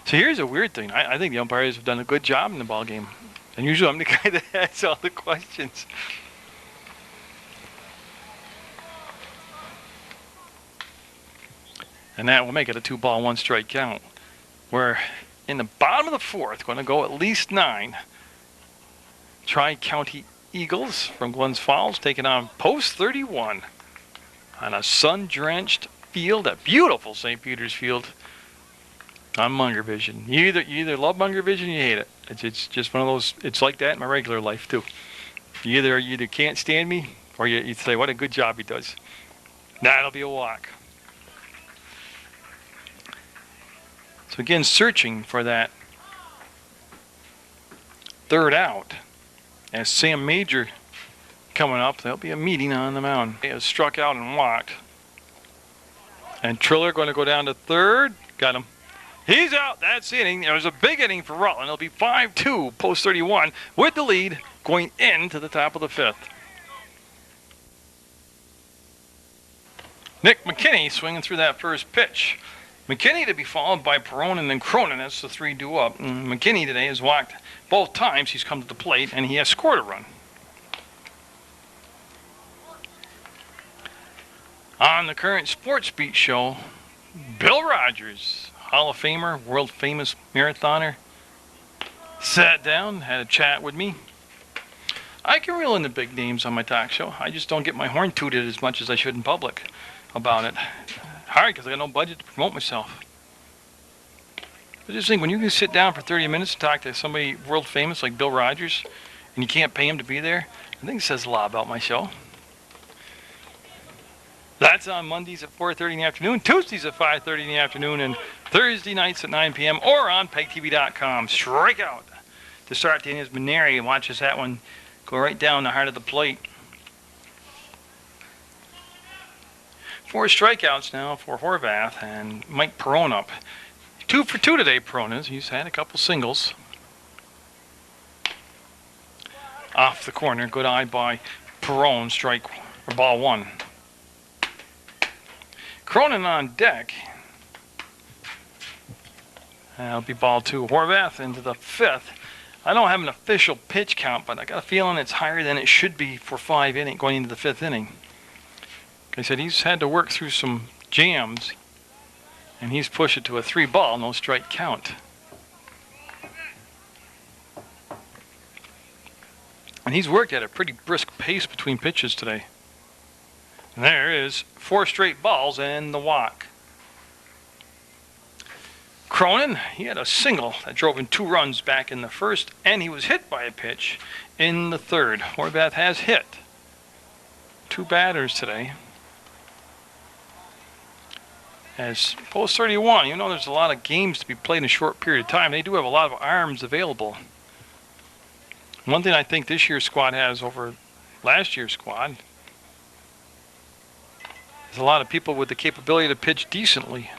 So here's a weird thing. I think the umpires have done a good job in the ball game, and usually I'm the guy that asks all the questions. And that will make it a 2-ball, 1-strike count. We're in the bottom of the 4th, going to go at least 9. Tri-County Eagles from Glens Falls taking on post 31 on a sun-drenched field at beautiful St. Peter's Field on Munger Vision. You either love Munger Vision or you hate it. It's just one of those. It's like that in my regular life too. You either can't stand me or you say what a good job he does. That'll be a walk. So again, searching for that third out. As Sam Major coming up, there'll be a meeting on the mound. He has struck out and walked. And Triller going to go down to third. Got him. He's out. That's the inning. It was a big inning for Rutland. It'll be 5-2 post 31 with the lead going into the top of the 5th. Nick McKinney swinging through that first pitch. McKinney to be followed by Perone and then Cronin. That's the 3 due up. And McKinney today has walked both times he's come to the plate, and he has scored a run. On the current Sports Beat show, Bill Rogers, Hall of Famer, world famous marathoner, sat down, had a chat with me. I can reel in the big names on my talk show. I just don't get my horn tooted as much as I should in public about it. Hard because I got no budget to promote myself. But just think, when you can sit down for 30 minutes and talk to somebody world famous like Bill Rogers, and you can't pay him to be there, I think it says a lot about my show. That's on Mondays at 4:30 in the afternoon, Tuesdays at 5:30 in the afternoon, and Thursday nights at 9 p.m. or on PEGTV.com. Strike out to start Daniel's Maneri and watches that one go right down the heart of the plate. 4 strikeouts now for Horvath and Mike Perone up. 2 for 2 today, Perone is. He's had a couple singles. Off the corner, good eye by Perone, strike or ball 1. Cronin on deck. That'll be ball 2. Horvath into the 5th. I don't have an official pitch count, but I got a feeling it's higher than it should be for 5 innings going into the 5th inning. Like I said, he's had to work through some jams, and he's pushed it to a 3-ball, no strike count. And he's worked at a pretty brisk pace between pitches today. And there is 4 straight balls and the walk. Cronin, he had a single that drove in 2 runs back in the 1st, and he was hit by a pitch in the 3rd. Horvath has hit 2 batters today. As post 31, you know, there's a lot of games to be played in a short period of time. They do have a lot of arms available. One thing I think this year's squad has over last year's squad, there's a lot of people with the capability to pitch decently.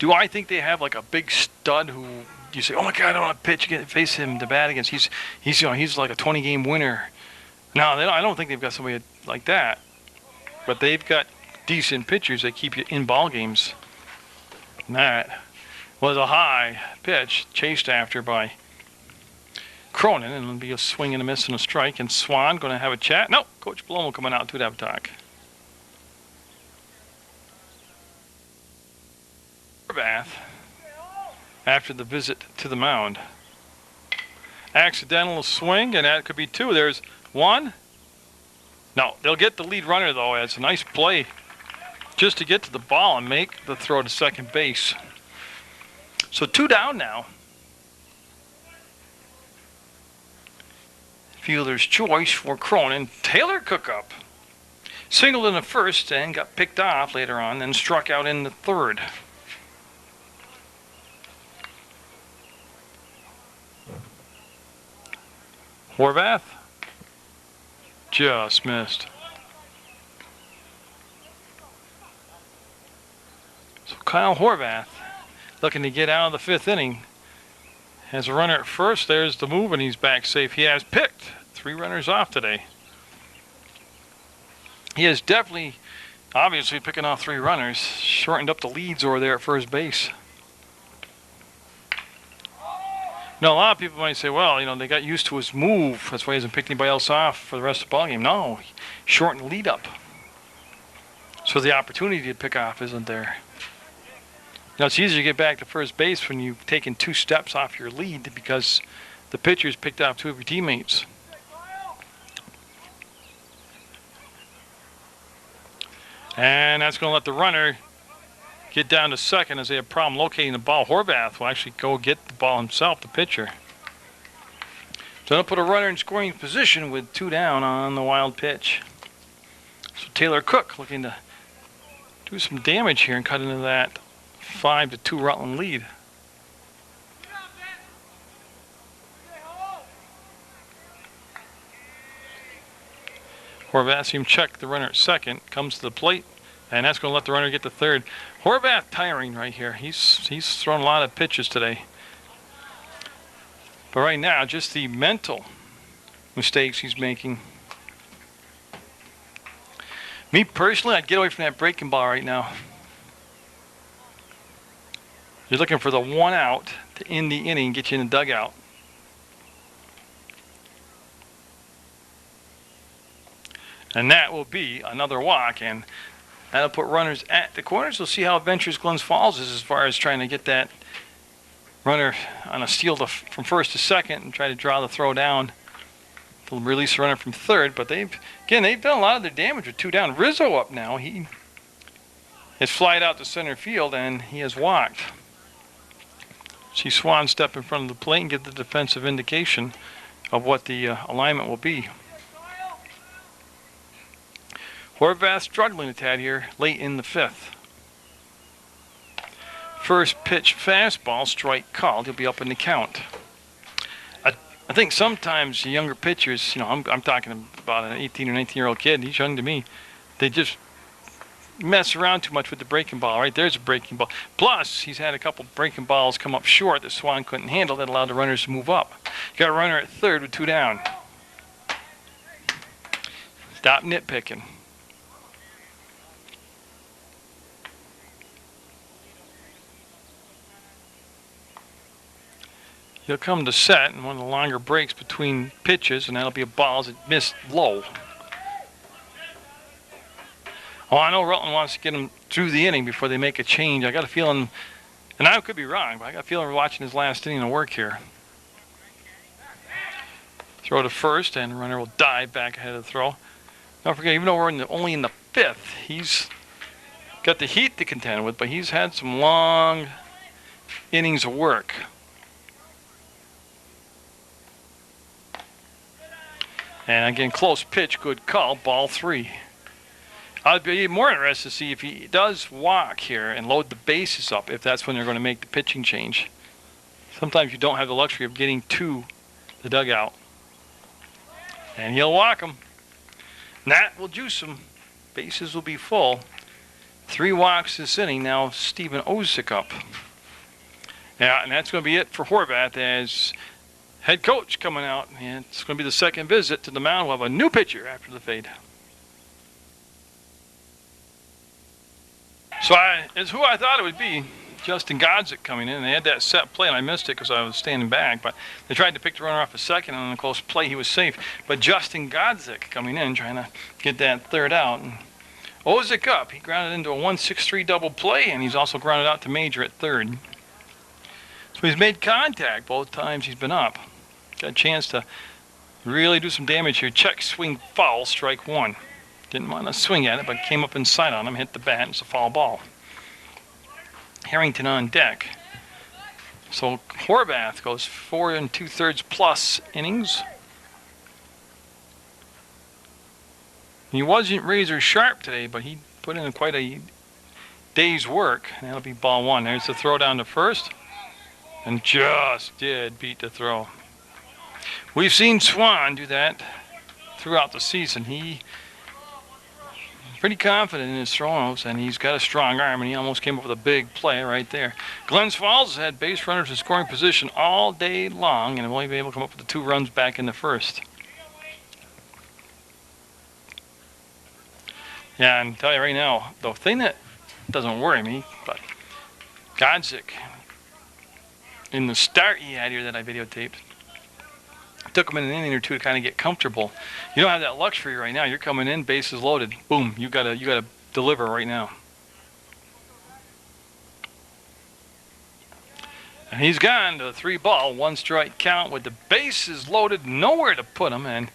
Do I think they have like a big stud who you say, oh my God, I don't want to pitch against, face him to bat against? He's like a 20-game winner. No, I don't think they've got somebody like that. But they've got decent pitchers that keep you in ball games. And that was a high pitch chased after by Cronin, and it'll be a swing and a miss and a strike. And Swan going to have a chat. No, Coach Palomo coming out to have a talk. Horvath, after the visit to the mound. Accidental swing, and that could be 2. There's 1. No, they'll get the lead runner, though. It's a nice play just to get to the ball and make the throw to second base. So 2 down now. Fielder's choice for Cronin. Taylor Cook up. Singled in the 1st and got picked off later on, then struck out in the 3rd. Horvath just missed. So Kyle Horvath looking to get out of the 5th inning. Has a runner at first. There's the move, and he's back safe. He has picked 3 runners off today. He is definitely, obviously, picking off 3 runners. Shortened up the leads over there at first base. Now, a lot of people might say, well, you know, they got used to his move. That's why he hasn't picked anybody else off for the rest of the ballgame. No, he shortened the lead up. So the opportunity to pick off isn't there. Now, it's easier to get back to first base when you've taken 2 steps off your lead because the pitcher's picked off 2 of your teammates. And that's going to let the runner get down to second as they have a problem locating the ball. Horvath will actually go get the ball himself, the pitcher. So they'll put a runner in scoring position with 2 down on the wild pitch. So Taylor Cook looking to do some damage here and cut into that 5-2 Rutland lead. Horvath check the runner at second, comes to the plate, and that's going to let the runner get to third. Horvath tiring right here. He's thrown a lot of pitches today. But right now, just the mental mistakes he's making. Me personally, I'd get away from that breaking ball right now. You're looking for the 1 out to end the inning, get you in the dugout. And that will be another walk, and that'll put runners at the corners. We'll see how adventurous Glens Falls is as far as trying to get that runner on a steal from first to second and try to draw the throw down to release the runner from third. But they've done a lot of their damage with 2 down. Rizzo up now. He has flied out to center field and he has walked. See Swan step in front of the plate and give the defensive indication of what the alignment will be. Horvath struggling a tad here late in the 5th. First pitch fastball, strike called. He'll be up in the count. I think sometimes younger pitchers, I'm talking about an 18 or 19-year-old kid, he's young to me, they just mess around too much with the breaking ball. Right there's a breaking ball. Plus, he's had a couple breaking balls come up short that Swan couldn't handle that allowed the runners to move up. You got a runner at third with 2 down. Stop nitpicking. He'll come to set in one of the longer breaks between pitches, and that'll be a ball as it missed low. Oh, I know Rutland wants to get him through the inning before they make a change. I got a feeling, and I could be wrong, but I got a feeling we're watching his last inning of work here. Throw to first, and the runner will dive back ahead of the throw. Don't forget, even though we're only in the 5th, he's got the heat to contend with, but he's had some long innings of work. And again, close pitch, good call, ball 3. I'd be more interested to see if he does walk here and load the bases up, if that's when they're going to make the pitching change. Sometimes you don't have the luxury of getting to the dugout. And he'll walk him. That will juice him. Bases will be full. 3 walks this inning. Now Steven Osick up. Yeah, and that's going to be it for Horvath as head coach coming out. And it's going to be the second visit to the mound. We'll have a new pitcher after the fade. So it's who I thought it would be. Justin Godzik coming in. They had that set play, and I missed it because I was standing back. But they tried to pick the runner off a second, and on a close play, he was safe. But Justin Godzik coming in, trying to get that third out. And Osick up. He grounded into a 1-6-3 double play, and he's also grounded out to Major at third. So he's made contact both times he's been up. Got a chance to really do some damage here. Check swing foul, strike 1. Didn't want to swing at it, but came up inside on him, hit the bat, and it's a foul ball. Harrington on deck. So Horvath goes 4 2/3 plus innings. He wasn't razor sharp today, but he put in quite a day's work. And that'll be ball 1. There's the throw down to first. And just did beat the throw. We've seen Swan do that throughout the season. He's pretty confident in his throws, and he's got a strong arm, and he almost came up with a big play right there. Glens Falls has had base runners in scoring position all day long, and have only been able to come up with the 2 runs back in the first. Yeah, and I'll tell you right now, the thing that doesn't worry me, but Godzik, in the start he had here that I videotaped, took him in an inning or 2 to kind of get comfortable. You don't have that luxury right now. You're coming in, bases loaded. Boom, you gotta deliver right now. And he's gone to a 3-ball, 1-strike count with the bases loaded, nowhere to put him, and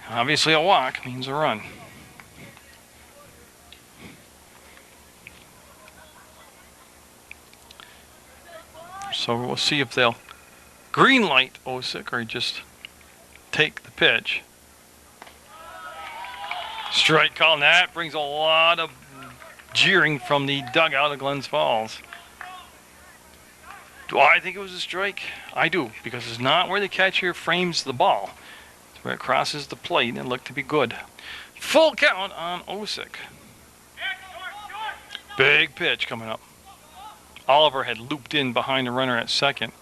obviously a walk means a run. So we'll see if they'll green light Osick or just take the pitch. Strike call, and that brings a lot of jeering from the dugout of Glens Falls. Do I think it was a strike? I do, because it's not where the catcher frames the ball. It's where it crosses the plate, and it looked to be good. Full count on Osick. Big pitch coming up. Oliver had looped in behind the runner at second.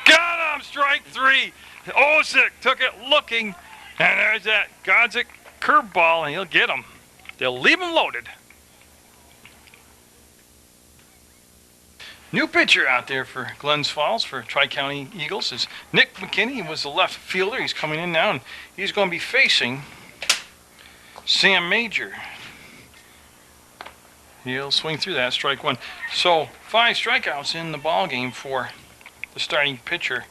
Got him! Strike 3. Osick took it looking, and there's that Godzik curveball, and he'll get him. They'll leave him loaded. New pitcher out there for Glens Falls for Tri-County Eagles is Nick McKinney. He was the left fielder. He's coming in now, and he's going to be facing Sam Major. He'll swing through that, strike one. So 5 strikeouts in the ball game for the starting pitcher,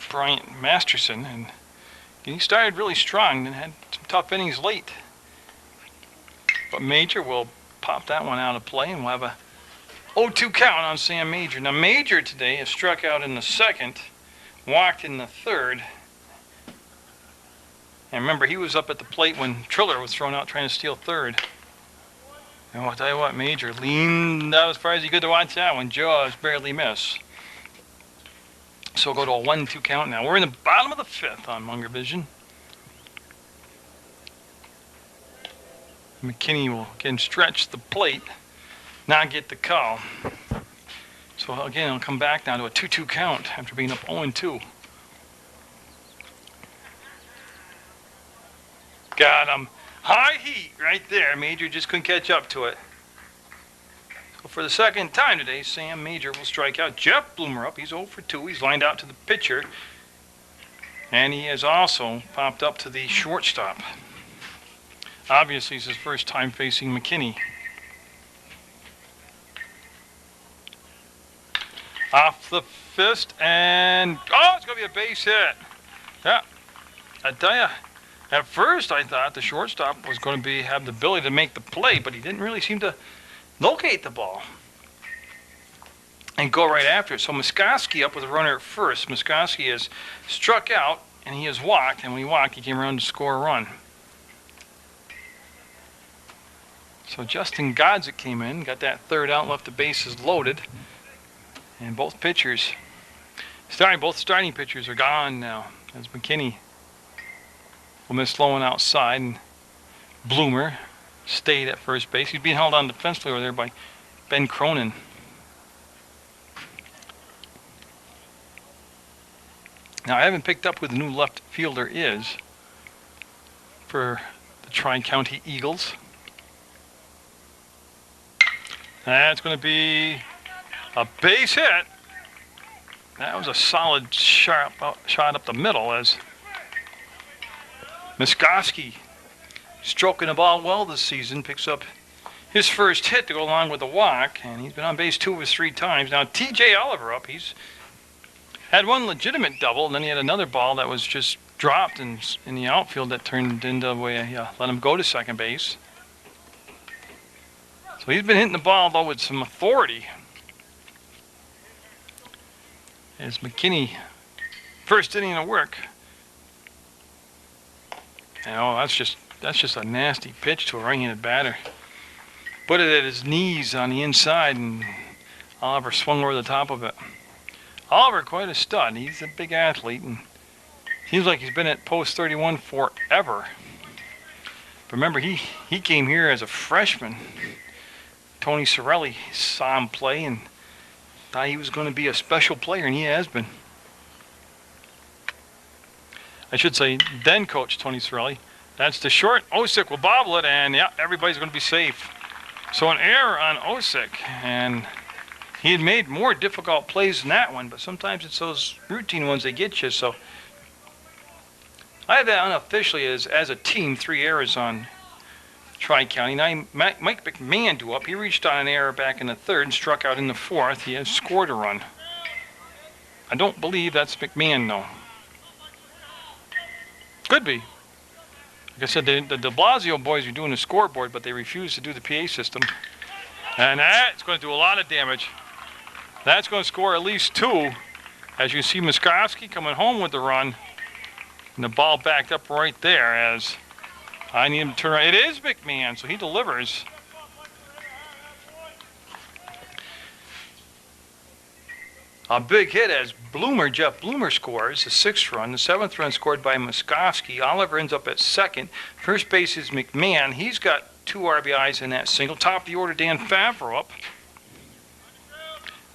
Bryant Masterson, and he started really strong and had some tough innings late. But Major will pop that one out of play, and we'll have a 0-2 count on Sam Major. Now Major today has struck out in the second, walked in the third. And remember, he was up at the plate when Triller was thrown out trying to steal third. And I'll tell you what, Major leaned out as far as he could to watch that one. Jaws barely miss. So we'll go to a 1-2 count now. We're in the bottom of the 5th on Munger Vision. McKinney will again stretch the plate, not get the call. So again, he'll come back now to a 2-2 count after being up 0-2. Got him. High heat right there. Major just couldn't catch up to it. So for the second time today, Sam Major will strike out. Jeff Bloomer up. He's 0 for 2. He's lined out to the pitcher. And he has also popped up to the shortstop. Obviously, it's his first time facing McKinney. Off the fist, and oh, it's going to be a base hit. Yeah, I tell you, at first I thought the shortstop was going to have the ability to make the play, but he didn't really seem to locate the ball and go right after it. So Muskoski up with a runner at first. Muskoski has struck out, and he has walked, and when he walked, he came around to score a run. So Justin Godzik came in, got that third out, left the bases loaded. And both starting pitchers are gone now, as McKinney will miss low and outside, and Bloomer stayed at first base. He's being held on defensively over there by Ben Cronin. Now I haven't picked up who the new left fielder is for the Tri-County Eagles. That's going to be a base hit. That was a solid shot up the middle as Muskoski, stroking the ball well this season, picks up his first hit to go along with the walk, and he's been on base 2 of his 3 times. Now T.J. Oliver up. He's had one legitimate double, and then he had another ball that was just dropped in the outfield that turned into a way let him go to second base. So he's been hitting the ball, though, with some authority. As McKinney, first inning of work. And, oh, that's just a nasty pitch to a right-handed batter. Put it at his knees on the inside, and Oliver swung over the top of it. Oliver, quite a stud. He's a big athlete, and seems like he's been at post 31 forever. But remember, he came here as a freshman. Tony Sorelli saw him play and thought he was going to be a special player, and he has been. I should say, then coach Tony Sorelli. That's the short. Osick will bobble it, and yeah, everybody's going to be safe. So an error on Osick, and he had made more difficult plays than that one, but sometimes it's those routine ones that get you. So I have that unofficially as a team, 3 errors on Tri-County. Now Mike McMahon due up. He reached on an error back in the 3rd and struck out in the 4th. He has scored a run. I don't believe that's McMahon, though. Could be. Like I said, the de Blasio boys are doing the scoreboard, but they refuse to do the PA system. And that's going to do a lot of damage. That's going to score at least 2. As you see Muskoski coming home with the run. And the ball backed up right there as I need him to turn around. It is McMahon, so he delivers. A big hit as Jeff Bloomer scores, the 6th run. The 7th run scored by Muskoski. Oliver ends up at 2nd. First base is McMahon. He's got 2 RBIs in that single. Top of the order, Dan Favreau up.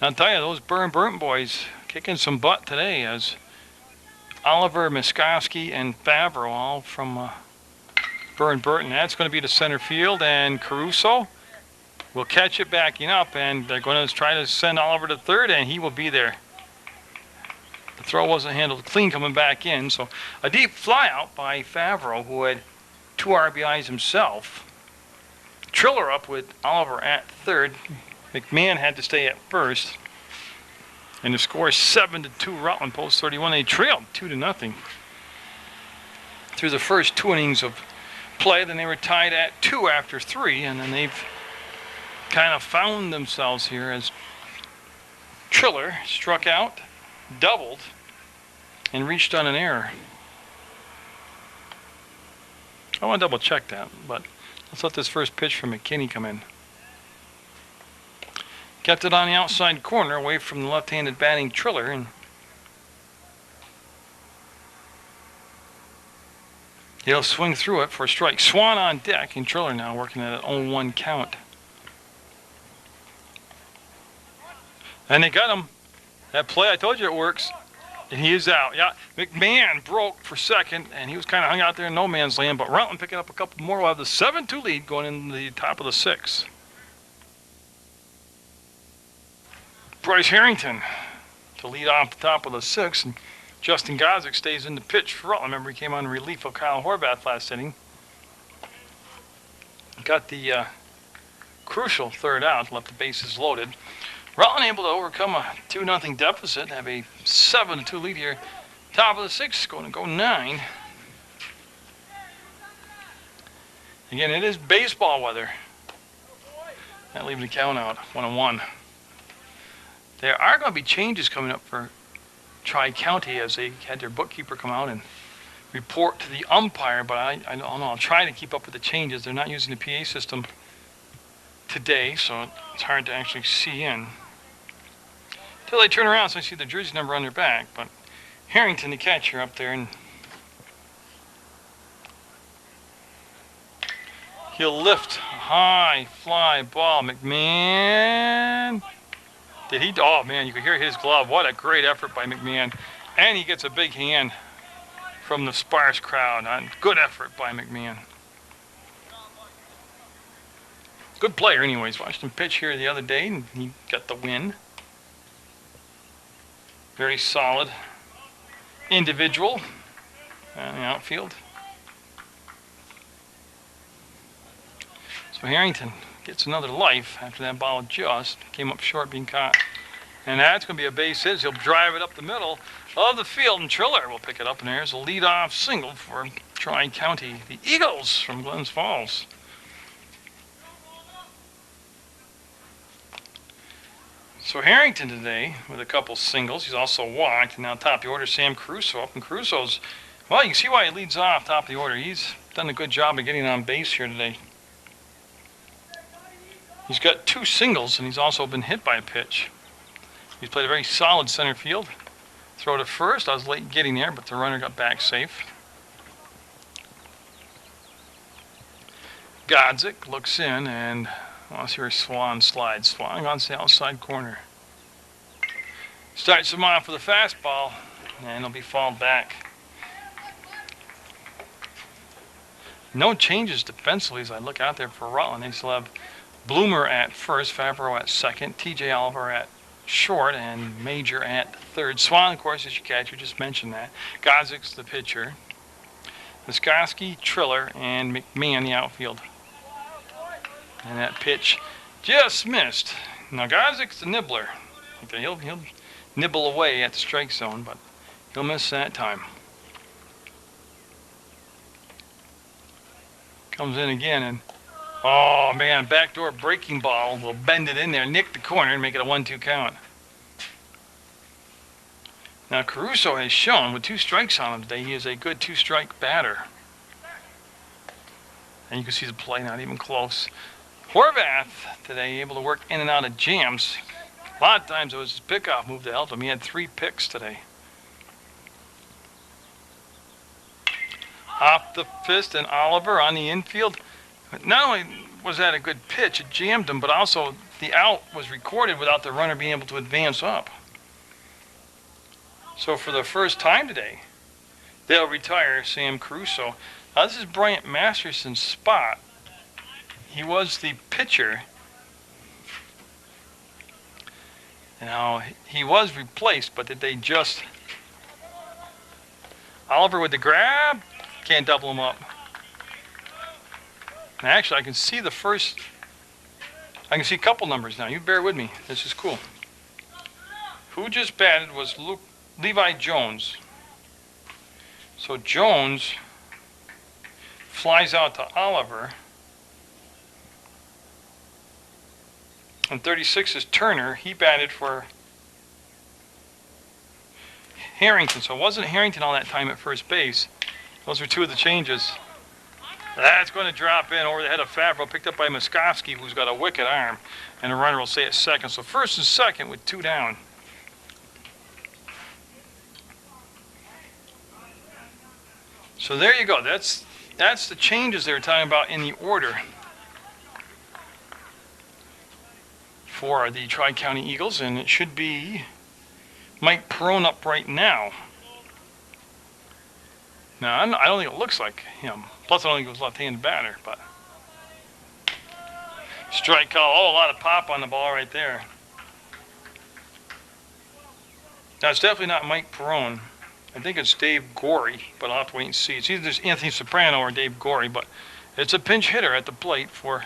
I'll tell you, those Burton boys kicking some butt today as Oliver, Muskoski, and Favreau all from Burton. That's going to be to center field, and Caruso will catch it backing up, and they're going to try to send Oliver to third, and he will be there. The throw wasn't handled clean coming back in, so a deep fly out by Favreau, who had 2 RBIs himself. Triller up with Oliver at third. McMahon had to stay at first. And the score is 7-2 Rutland, post 31. They trailed 2-0 through the first 2 innings of play. Then they were tied at 2 after 3, and then they've kind of found themselves here as Triller struck out, doubled, and reached on an error. I want to double check that, but let's let this first pitch from McKinney come in. Kept it on the outside corner away from the left-handed batting Triller, and he'll swing through it for a strike. Swan on deck, and Triller now working at an 0-1 count. And they got him. That play, I told you it works. And he is out. Yeah, McMahon broke for second, and he was kind of hung out there in no man's land, but Rutland picking up a couple more. We'll have the 7-2 lead going in the top of the 6th. Bryce Harrington to lead off the top of the 6th, and Justin Godzik stays in the pitch for Rutland. Remember, he came on relief of Kyle Horvath last inning. Got the crucial third out, left the bases loaded. Rutland able to overcome a 2-0 deficit, have a 7-2 lead here. Top of the 6th, going to go 9. Again, it is baseball weather. That leaving the count out, 1-1. There are going to be changes coming up for Tri-County as they had their bookkeeper come out and report to the umpire, but I don't know, I'll try to keep up with the changes. They're not using the PA system today, so it's hard to actually see in. Until they turn around, so I see the jersey number on their back, but Harrington, the catcher, up there, and he'll lift a high fly ball. McMahon, did he? Oh man, you could hear his glove. What a great effort by McMahon, and he gets a big hand from the sparse crowd. Good effort by McMahon. Good player, anyways. Watched him pitch here the other day, and he got the win. Very solid individual in the outfield. So Harrington gets another life after that ball just came up short, being caught. And that's going to be a base hit. He'll drive it up the middle of the field, and Triller will pick it up, and there's a leadoff single for Tri-County, the Eagles from Glens Falls. So Harrington today with a couple singles. He's also walked, and now top of the order, Sam Caruso up. And Caruso's, well, you can see why he leads off top of the order. He's done a good job of getting on base here today. He's got 2 singles, and he's also been hit by a pitch. He's played a very solid center field. Throw to first. I was late getting there, but the runner got back safe. Godzik looks in, and I see where Swan slides. Swan on the outside corner. Starts him off with a fastball, and he'll be fouled back. No changes defensively as I look out there for Rutland. They still have Bloomer at first, Favreau at second, TJ Oliver at short, and Major at third. Swan, of course, is your catcher. Just mentioned that. Godzik's the pitcher. Wiskoski, Triller, and McMahon the outfield. And that pitch just missed. Now Godzik's the nibbler. Okay, he'll nibble away at the strike zone, but he'll miss that time. Comes in again, and oh man, backdoor breaking ball will bend it in there, nick the corner, and make it a 1-2 count. Now Caruso has shown with 2 strikes on him today, he is a good 2-strike batter. And you can see the play, not even close. Horvath today able to work in and out of jams. A lot of times it was his pickoff move that helped him. He had 3 picks today. Off the fist, and Oliver on the infield. Not only was that a good pitch, it jammed him, but also the out was recorded without the runner being able to advance up. So for the first time today, they'll retire Sam Caruso. Now this is Bryant Masterson's spot. He was the pitcher Now, he was replaced, but did they just... Oliver with the grab. Can't double him up. And actually, I can see the first... I can see a couple numbers now. You bear with me. This is cool. Who just batted was Levi Jones. So Jones flies out to Oliver. And 36 is Turner. He batted for Harrington. So it wasn't Harrington all that time at first base. Those were two of the changes. That's going to drop in over the head of Favreau, picked up by Miskovsky, who's got a wicked arm. And the runner will stay at second. So first and second with 2 down. So there you go. That's the changes they were talking about in the order for the Tri-County Eagles, and it should be Mike Perrone up right now. Now, I don't think it looks like him. Plus, I don't think it was left-handed batter, but strike call. Oh, a lot of pop on the ball right there. Now, it's definitely not Mike Perrone. I think it's Dave Gorey, but I'll have to wait and see. It's either Anthony Soprano or Dave Gorey, but it's a pinch hitter at the plate for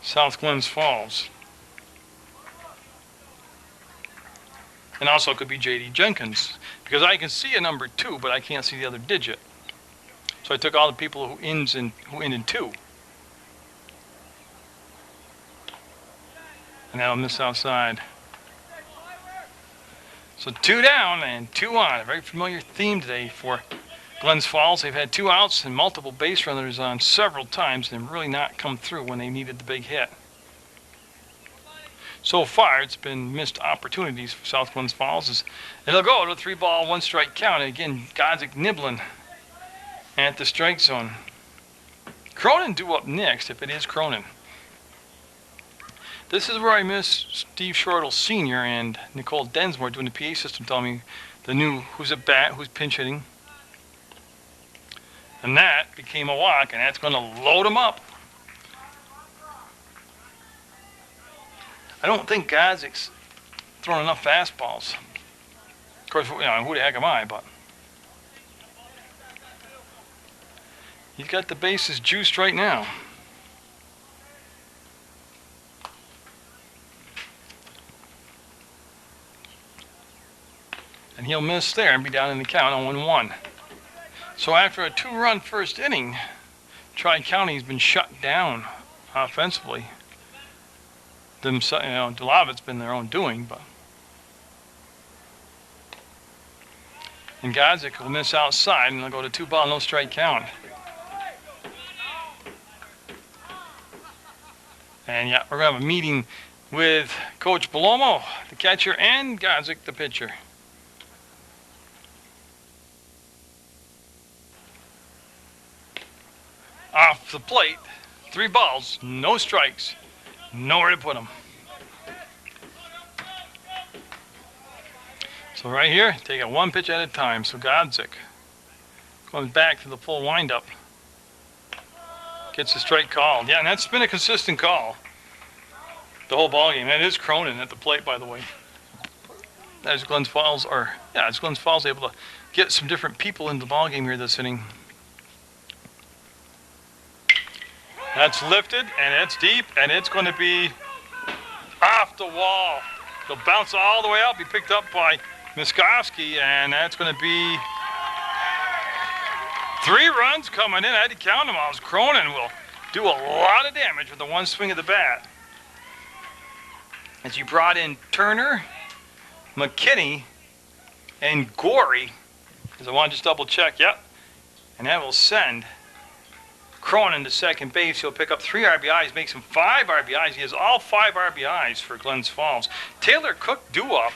South Glens Falls. And also it could be J.D. Jenkins, because I can see a number 2, but I can't see the other digit. So I took all the people who end in 2. And that'll miss outside. So 2 down and 2 on. A very familiar theme today for Glens Falls. They've had 2 outs and multiple base runners on several times and really not come through when they needed the big hit. So far, it's been missed opportunities for South Glens Falls. It'll go to a 3-ball, 1-strike count. And again, Godzik nibbling at the strike zone. Cronin due up next, if it is Cronin. This is where I miss Steve Shortle Sr. and Nicole Densmore doing the PA system, telling me the new who's at bat, who's pinch hitting. And that became a walk, and that's going to load him up. I don't think Godzik's throwing enough fastballs. Of course, who the heck am I, but he's got the bases juiced right now. And he'll miss there and be down in the count on 1-1. So after a 2-run first inning, Tri-County's been shut down offensively. A lot of it's been their own doing, but. And Godzik will miss outside, and they'll go to 2-ball, no-strike count. And yeah, we're going to have a meeting with Coach Belomo, the catcher, and Godzik, the pitcher. Off the plate, 3 balls, no strikes, nowhere to put them. So right here, take it 1 pitch at a time. So Godzik comes back to the full windup, gets the strike called. Yeah, and that's been a consistent call the whole ball game. That is Cronin at the plate, by the way. As Glens Falls, as Glens Falls able to get some different people into the ball game here this inning. That's lifted, and it's deep, and it's going to be off the wall. It'll bounce all the way up, be picked up by Miskovsky, and that's going to be 3 runs coming in. I had to count them all. Cronin will do a lot of damage with the 1 swing of the bat. As you brought in Turner, McKinney, and Gorey, because I want to just double check, yep, and that will send Cronin to second base. He'll pick up 3 RBIs, makes him 5 RBIs. He has all 5 RBIs for Glens Falls. Taylor Cook due up,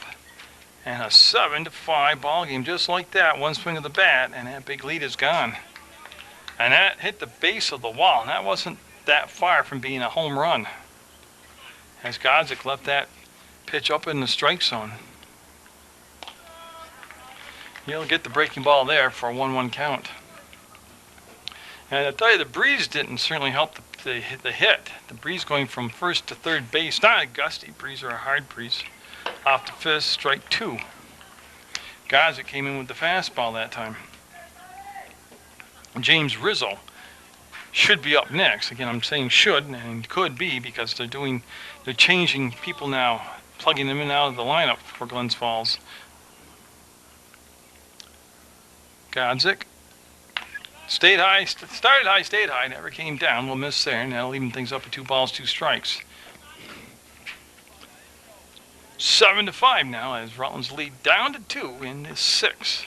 and a 7-5 ball game, just like that. 1 swing of the bat, and that big lead is gone. And that hit the base of the wall, and that wasn't that far from being a home run, as Godzik left that pitch up in the strike zone. He'll get the breaking ball there for a 1-1 count. And I'll tell you, the breeze didn't certainly help the hit. The breeze going from first to third base, not a gusty breeze or a hard breeze. Off the fist, strike 2. Godzik came in with the fastball that time. James Rizzo should be up next. Again, I'm saying should and could be because they're changing people now, plugging them in and out of the lineup for Glens Falls. Godzik stayed high, started high, stayed high, never came down. We'll miss there, and that'll even things up at 2 balls, 2 strikes. 7-5 now as Rutland's lead down to 2 in this 6.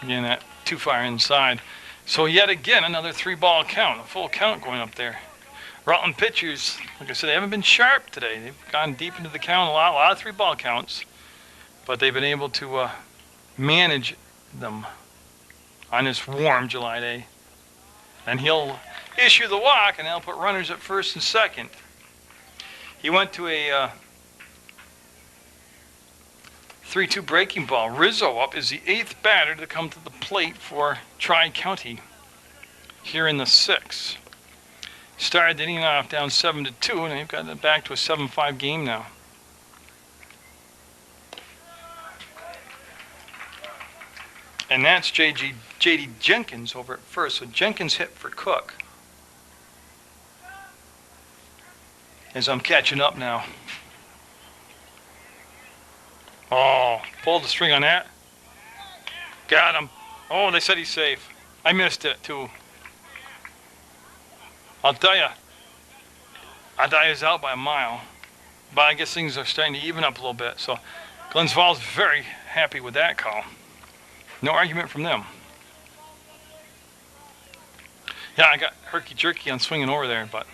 Again, that too far inside. So yet again, another 3-ball count, a full count going up there. Rutland pitchers, like I said, they haven't been sharp today. They've gone deep into the count, a lot of 3-ball counts, but they've been able to manage them on this warm July day. And he'll issue the walk, and they'll put runners at first and second. He went to a 3-2 breaking ball. Rizzo up is the 8th batter to come to the plate for Tri-County here in the 6. Started the inning off down 7-2, and they've got it back to a 7-5 game now. And that's J.D. Jenkins over at first. So Jenkins hit for Cook. As I'm catching up now. Oh, pulled the string on that. Got him. Oh, they said he's safe. I missed it too. I'll tell you, Adaya's out by a mile. But I guess things are starting to even up a little bit. So Glens Falls very happy with that call. No argument from them. Yeah, I got herky-jerky on swinging over there, but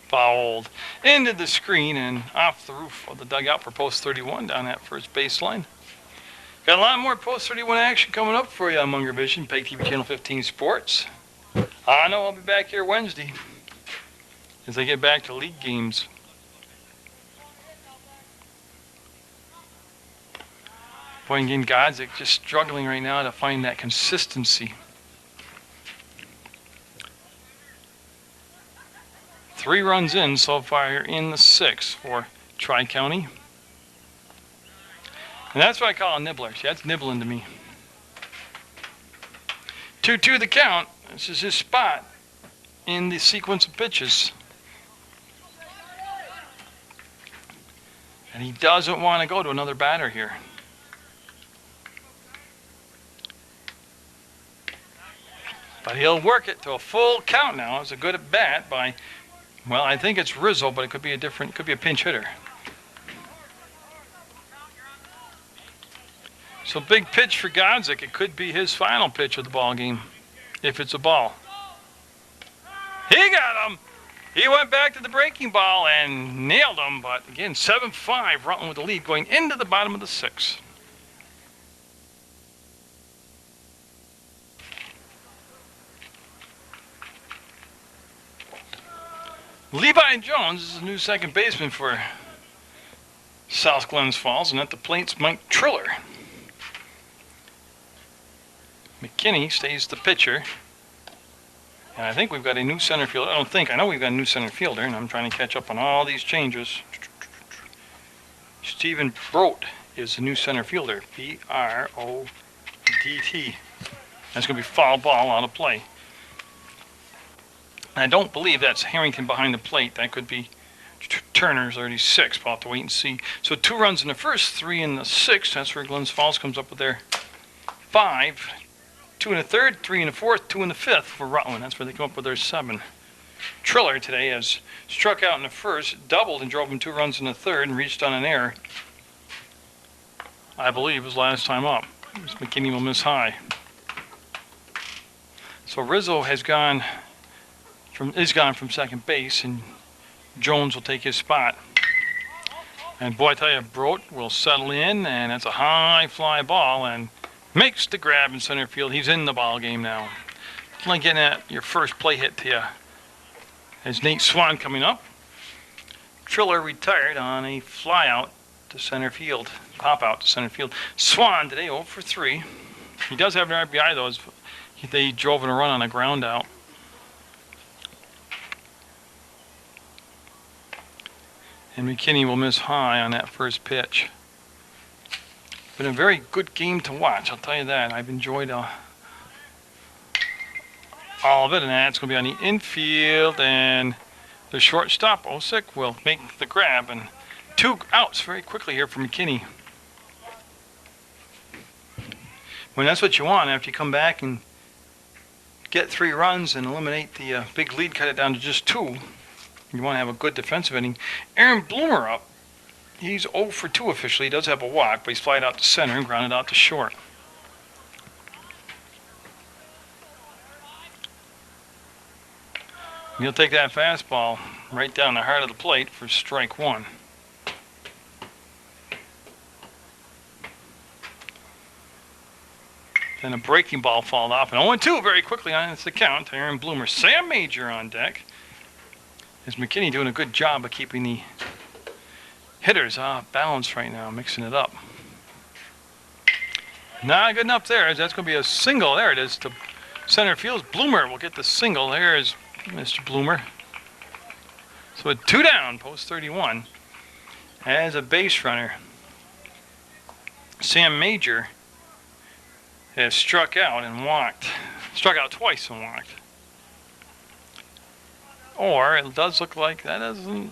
fouled into the screen and off the roof of the dugout for post 31 down that first baseline. Got a lot more post 31 action coming up for you on Munger Vision, PEGTV Channel 15 Sports. I know I'll be back here Wednesday as I get back to league games. Boy, again, Godzik just struggling right now to find that consistency. 3 runs in so far in the 6 for Tri-County. And that's what I call a nibbler. See, that's nibbling to me. 2-2 the count. This is his spot in the sequence of pitches. And he doesn't want to go to another batter here. But he'll work it to a full count now. It's a good at bat by, well, I think it's Rizzo, but it could be a pinch hitter. So big pitch for Godzik. It could be his final pitch of the ball game, if it's a ball. He got him. He went back to the breaking ball and nailed him. But again, 7-5, Rutland with the lead going into the bottom of the 6. Levi Jones is the new second baseman for South Glens Falls, and at the plate's Mike Triller. McKinney stays the pitcher. And I think we've got a new center fielder. I know we've got a new center fielder, and I'm trying to catch up on all these changes. Stephen Brodt is the new center fielder. B-R-O-D-T. That's going to be foul ball out of play. I don't believe that's Harrington behind the plate. That could be Turner's 36. We'll have to wait and see. So 2 runs in the first, 3 in the 6th. That's where Glens Falls comes up with their 5. 2 in the 3rd, 3 in the 4th, 2 in the 5th for Rutland. That's where they come up with their 7. Triller today has struck out in the first, doubled and drove him 2 runs in the 3rd, and reached on an error. I believe his last time up. McKinney will miss high. So Rizzo has gone from second base, and Jones will take his spot. And boy, I tell you, Brodt will settle in, and that's a high fly ball, and makes the grab in center field. He's in the ball game now. It's like getting at your first play hit to you. As Nate Swan coming up. Triller retired on a fly out to center field. Pop out to center field. Swan today 0 for 3. He does have an RBI though. They drove in a run on a ground out. And McKinney will miss high on that first pitch. Been a very good game to watch, I'll tell you that. I've enjoyed all of it, and that's going to be on the infield, and the shortstop, Osick, will make the grab, and 2 outs very quickly here for McKinney. When that's what you want after you come back and get 3 runs and eliminate the big lead, cut it down to just 2. You want to have a good defensive inning. Aaron Bloomer up. He's 0 for 2 officially. He does have a walk, but he's flied out to center and grounded out to short. He'll take that fastball right down the heart of the plate for strike 1. Then a breaking ball fouled off, and 0-2 very quickly on the count. Aaron Bloomer. Sam Major on deck. Is McKinney doing a good job of keeping the hitters off balance right now, mixing it up. Not good enough there. That's going to be a single. There it is to center field. Bloomer will get the single. There is Mr. Bloomer. So a 2 down, post 31. As a base runner, Sam Major has struck out and walked. Struck out twice and walked. Or it does look like that doesn't.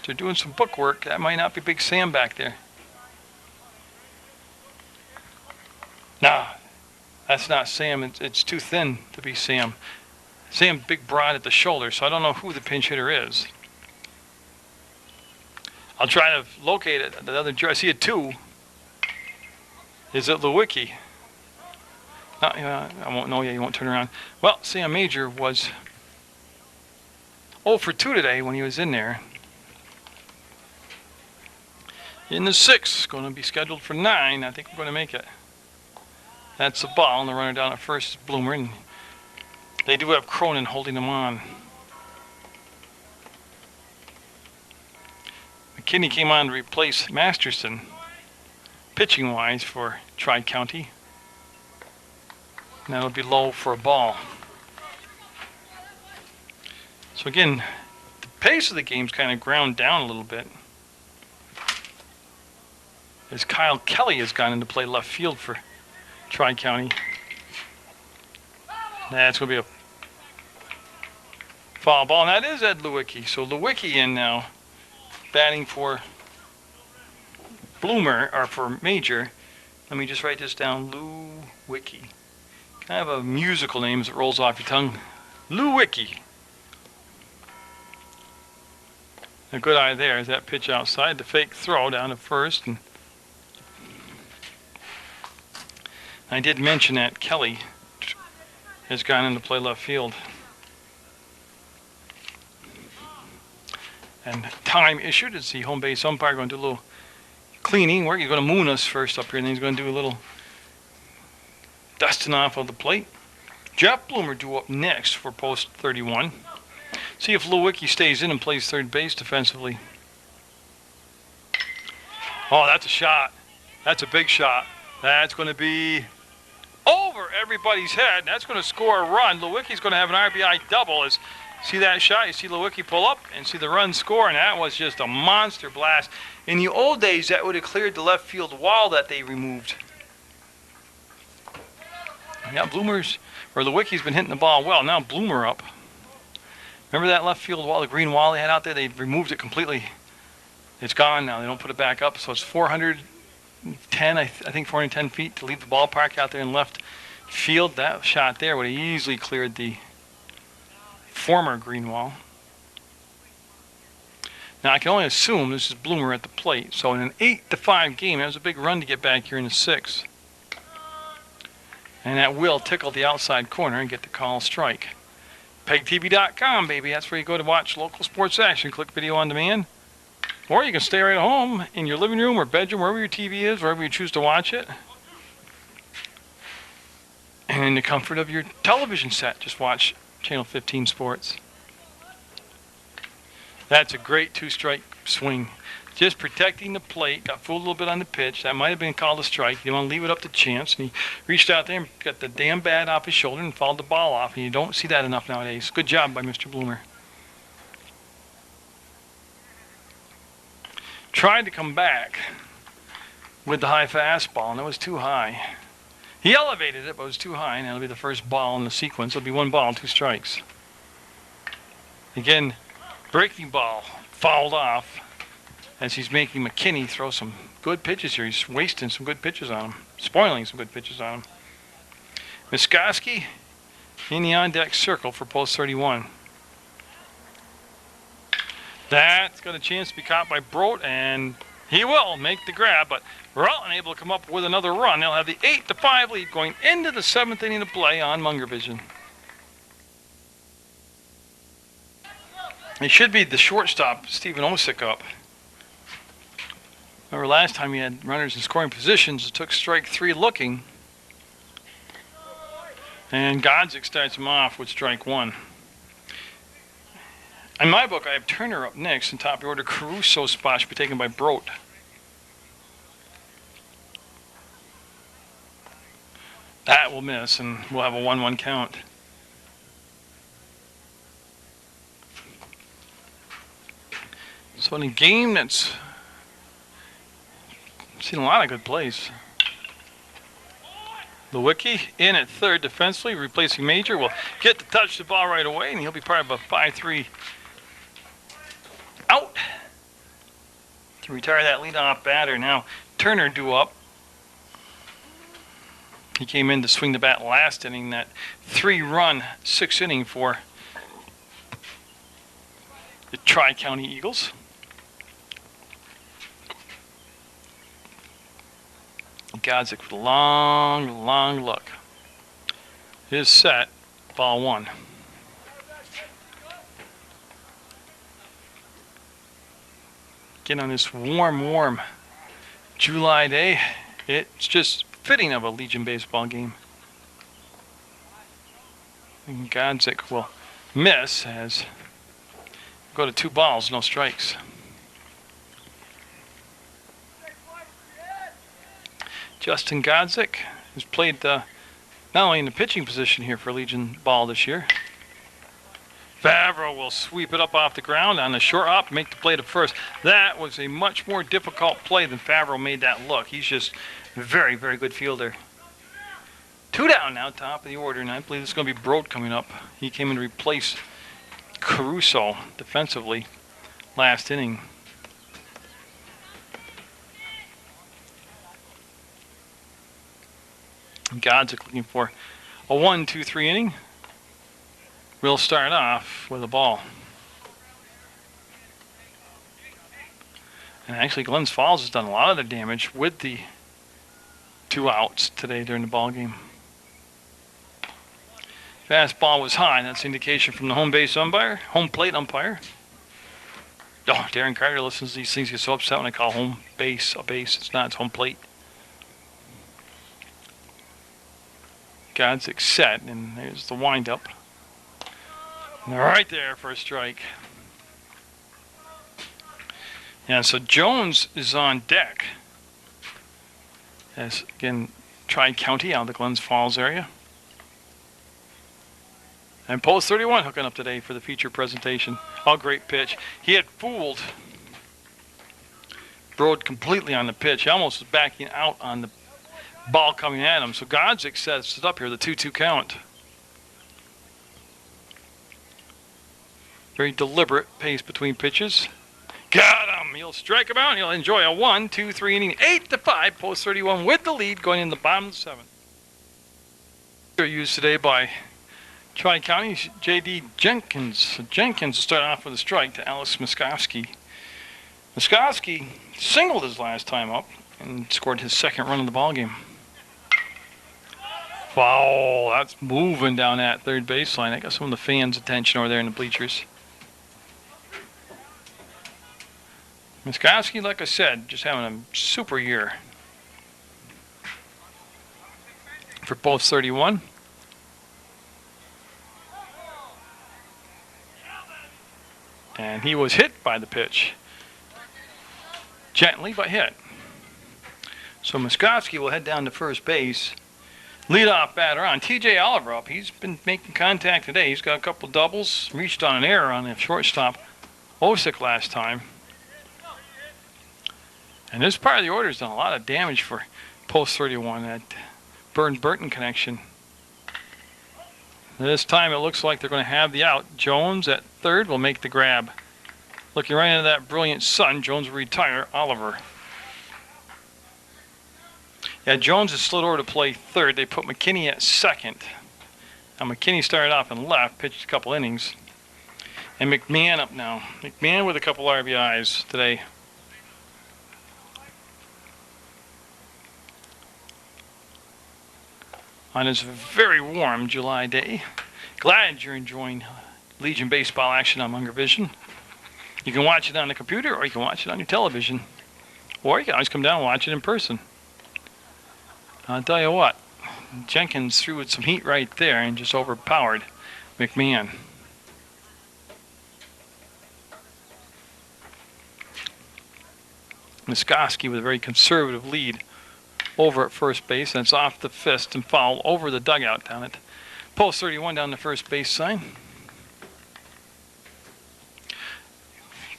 They're doing some book work. That might not be Big Sam back there. Nah, that's not Sam. It's too thin to be Sam. Sam big broad at the shoulder, so I don't know who the pinch hitter is. I'll try to locate it. The other, I see a 2. Is it Lewicki? No, I won't know yet. You won't turn around. Well, Sam Major was 0 for 2 today when he was in there. In the 6th, going to be scheduled for 9. I think we're going to make it. That's the ball, and the runner down at first is Bloomer, and they do have Cronin holding them on. McKinney came on to replace Masterson, pitching-wise, for Tri-County. And that'll be low for a ball. So again, the pace of the game's kind of ground down a little bit, as Kyle Kelly has gone into play left field for Tri-County. That's going to be a foul ball, and that is Ed Lewicki. So Lewicki in now, batting for Bloomer, or for Major. Let me just write this down, Lewicki. Kind of a musical name as it rolls off your tongue. Lewicki. A good eye there is that pitch outside, the fake throw down to first, and I did mention that Kelly has gone into play left field. And time issued as the home base umpire going to do a little cleaning work. He's going to moon us first up here, and then he's going to do a little dusting off of the plate. Jeff Bloomer due up next for post 31. See if Lewicki stays in and plays third base defensively. Oh, that's a shot. That's a big shot. That's going to be over everybody's head. That's going to score a run. Lewicki's going to have an RBI double. See that shot? You see Lewicki pull up and see the run score, and that was just a monster blast. In the old days, that would have cleared the left field wall that they removed. Yeah, Lewicki's been hitting the ball well. Now Bloomer up. Remember that left field wall, the green wall they had out there? They removed it completely. It's gone now. They don't put it back up. So it's 410, I think 410 feet to leave the ballpark out there in left field. That shot there would have easily cleared the former green wall. Now I can only assume this is Bloomer at the plate. So in an 8-5 game, that was a big run to get back here in the 6th. And that will tickle the outside corner and get the call strike. PEGTV.com, baby. That's where you go to watch local sports action. Click video on demand. Or you can stay right at home in your living room or bedroom, wherever your TV is, wherever you choose to watch it. And in the comfort of your television set, just watch Channel 15 Sports. That's a great 2-strike swing. Just protecting the plate. Got fooled a little bit on the pitch. That might have been called a strike. You want to leave it up to chance. And he reached out there and got the damn bat off his shoulder and fouled the ball off. And you don't see that enough nowadays. Good job by Mr. Bloomer. tried to come back with the high fastball, and it was too high. He elevated it, but it was too high, and that'll be the first ball in the sequence. It'll be 1 ball, 2 strikes. Again, breaking ball fouled off as he's making McKinney throw some good pitches here. He's wasting some good pitches on him, spoiling some good pitches on him. Muskoski in the on-deck circle for post 31. That's got a chance to be caught by Brodt, and he will make the grab, but Rutland able to come up with another run. They'll have the 8-5 lead going into the 7th inning of play on Munger Vision. It should be the shortstop, Stephen Osick, up. Remember last time he had runners in scoring positions, it took strike 3 looking. And Godzik starts him off with strike 1. In my book, I have Turner up next, and top of the order Caruso's spot should be taken by Brodt. That will miss, and we'll have a 1-1 count. So in a game that's seen a lot of good plays. Lewicki in at third defensively, replacing Major. Will get to touch the ball right away, and he'll be part of a 5-3 out to retire that leadoff batter. Now Turner due up. He came in to swing the bat last inning, that 3-run 6th inning for the Tri-County Eagles. Godzik with a long look. His set, ball 1. Again, on this warm July day, it's just fitting of a Legion baseball game. And Godzik will miss as go to 2 balls, no strikes. Justin Godzik has played not only in the pitching position here for Legion ball this year. Favreau will sweep it up off the ground on the short hop, make the play to first. That was a much more difficult play than Favreau made that look. He's just a very good fielder. 2 down now, top of the order, and I believe it's going to be Brodt coming up. He came in to replace Caruso defensively last inning. Godzik looking for a 1-2-3 inning. We'll start off with a ball. And actually Glens Falls has done a lot of the damage with the 2 outs today during the ball game. Fastball was high. That's indication from the home plate umpire. Oh, Darren Carter listens to these things. He gets so upset when I call home base a base. It's not, it's home plate. Godzik set, and there's the windup. Right there for a strike. Yeah, so Jones is on deck. As again, Tri-County out of the Glens Falls area. And post 31 hooking up today for the feature presentation. Oh, great pitch. He had fooled Brodt completely on the pitch. He almost was backing out on the ball coming at him. So Godzik sets it up here, the 2-2 count. Very deliberate pace between pitches. Got him. He'll strike him out, and he'll enjoy a 1-2-3 inning, 8-5, post 31 with the lead going in the bottom of the 7th. They're used today by Tri-County J.D. Jenkins. So Jenkins will start off with a strike to Alex Muskoski. Muskoski singled his last time up and scored his 2nd run of the ball game. Foul. That's moving down that third baseline. I got some of the fans' attention over there in the bleachers. Muskoski, like I said, just having a super year for both 31. And he was hit by the pitch. Gently, but hit. So Muskoski will head down to first base. Leadoff batter on. TJ Oliver up. He's been making contact today. He's got a couple doubles. Reached on an error on the shortstop. Osick last time. And this part of the order has done a lot of damage for post 31, that Burton connection. This time it looks like they're going to have the out. Jones at third will make the grab. Looking right into that brilliant sun, Jones will retire Oliver. Yeah, Jones has slid over to play third. They put McKinney at second. Now McKinney started off in left, pitched a couple innings. And McMahon up now. McMahon with a couple RBIs today. On this very warm July day. Glad you're enjoying Legion baseball action on Munger Vision. You can watch it on the computer, or you can watch it on your television. Or you can always come down and watch it in person. I'll tell you what, Jenkins threw with some heat right there and just overpowered McMahon. Muskoski with a very conservative lead over at first base, and it's off the fist and foul over the dugout down at post 31 down the first base sign.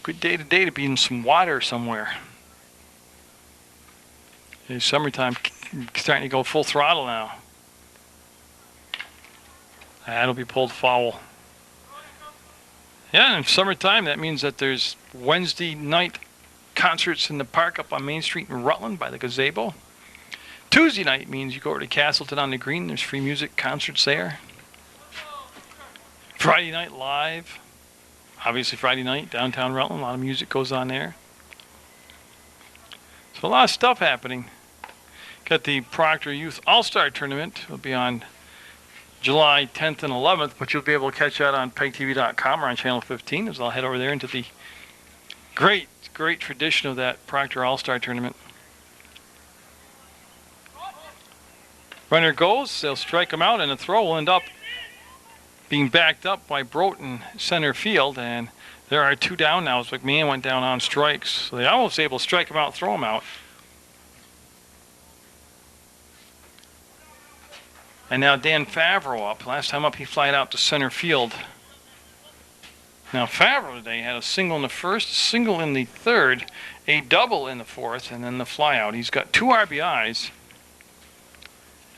Good day today to be in some water somewhere. It's summertime starting to go full throttle now. That'll be pulled foul. Yeah, in summertime that means that there's Wednesday night concerts in the park up on Main Street in Rutland by the gazebo. Tuesday night means you go over to Castleton on the Green. There's free music concerts there. Friday night live. Obviously Friday night, downtown Rutland. A lot of music goes on there. So a lot of stuff happening. Got the Proctor Youth All-Star Tournament. It'll be on July 10th and 11th, but you'll be able to catch that on PEGTV.com or on Channel 15 as I'll head over there into the great tradition of that Proctor All-Star Tournament. Runner goes, they'll strike him out, and the throw will end up being backed up by Broughton center field, and there are two down now as McMahon went down on strikes. So they almost able to strike him out, throw him out. And now Dan Favreau up. Last time up he flied out to center field. Now Favreau today had a single in the first, a single in the third, a double in the fourth, and then the flyout. He's got 2 RBIs.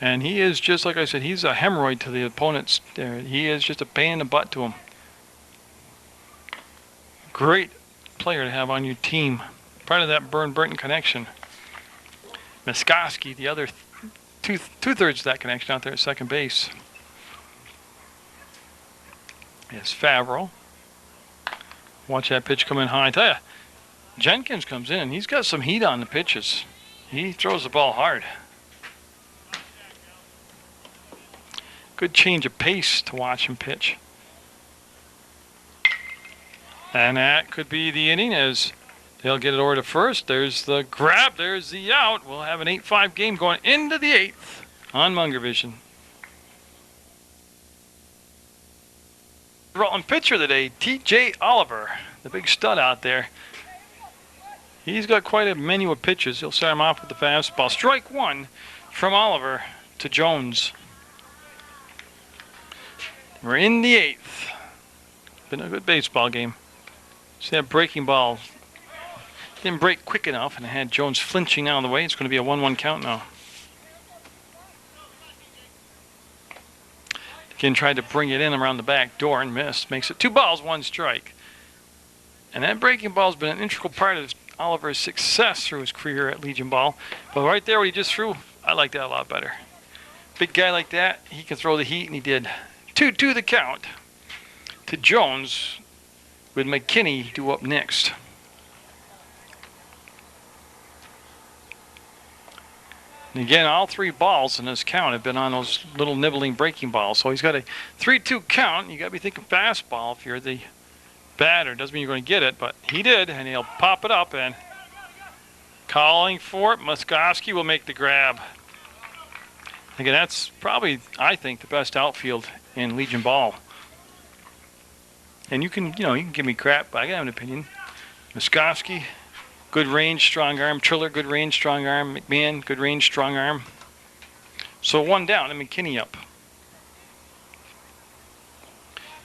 And he is just, like I said, he's a hemorrhoid to the opponents. He is just a pain in the butt to him. Great player to have on your team. Part of that Burton connection. Muskoski, the other two-thirds of that connection out there at second base. Yes, Favreau. Watch that pitch come in high. I tell you, Jenkins comes in and he's got some heat on the pitches. He throws the ball hard. Good change of pace to watch him pitch. And that could be the inning as they'll get it over to first. There's the grab. There's the out. We'll have an 8-5 game going into the 8th on Munger Vision. Rutland pitcher today, T.J. Oliver, the big stud out there. He's got quite a menu of pitches. He'll start him off with the fastball. Strike one from Oliver to Jones. We're in the 8th. Been a good baseball game. See that breaking ball didn't break quick enough, and it had Jones flinching out of the way. It's going to be a 1-1 count now. Again, tried to bring it in around the back door and missed. Makes it 2 balls, 1 strike. And that breaking ball's been an integral part of Oliver's success through his career at Legion Ball. But right there, what he just threw, I like that a lot better. Big guy like that, he can throw the heat, and he did. 2-2 the count to Jones, with McKinney due up next. And again, all 3 balls in this count have been on those little nibbling breaking balls. So he's got a 3-2 count. You got to be thinking fastball if you're the batter. Doesn't mean you're going to get it, but he did, and he'll pop it up. And calling for it, Muskoski will make the grab. Again, that's probably, I think, the best outfield in Legion Ball. And you can give me crap, but I got an opinion. Muskoski, good range, strong arm. Triller, good range, strong arm. McMahon, good range, strong arm. So 1 down and McKinney up.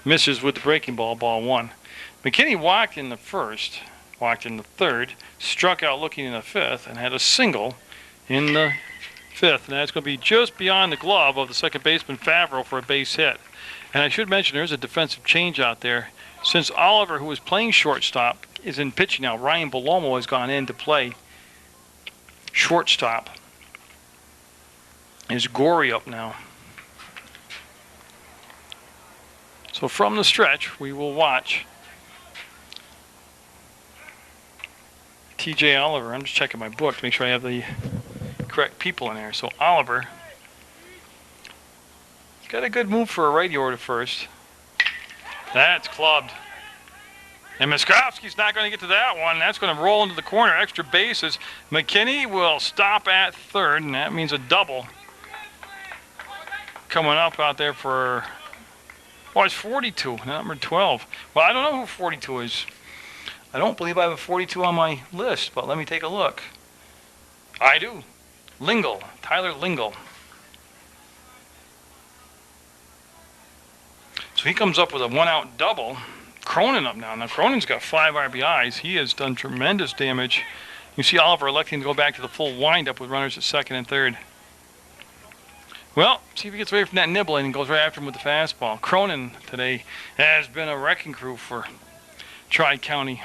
Misses with the breaking ball, ball 1. McKinney walked in the first, walked in the third, struck out looking in the fifth, and had a single in the fifth. And that's going to be just beyond the glove of the second baseman Favreau for a base hit. And I should mention there's a defensive change out there. Since Oliver, who was playing shortstop, is in pitching now, Ryan Belomo has gone in to play shortstop. Is Gory up now? So from the stretch, we will watch TJ Oliver. I'm just checking my book to make sure I have the correct people in there. So Oliver got a good move for a righty over to first. That's clubbed. And Miskovsky's not going to get to that one. That's going to roll into the corner. Extra bases. McKinney will stop at third, and that means a double coming up out there for, oh, it's 42, number 12. Well, I don't know who 42 is. I don't believe I have a 42 on my list, but let me take a look. I do. Lingle, Tyler Lingle. So he comes up with a one-out double. Cronin up now. Now Cronin's got 5 RBIs. He has done tremendous damage. You see Oliver electing to go back to the full windup with runners at second and third. Well, see if he gets away from that nibbling and goes right after him with the fastball. Cronin today has been a wrecking crew for Tri-County.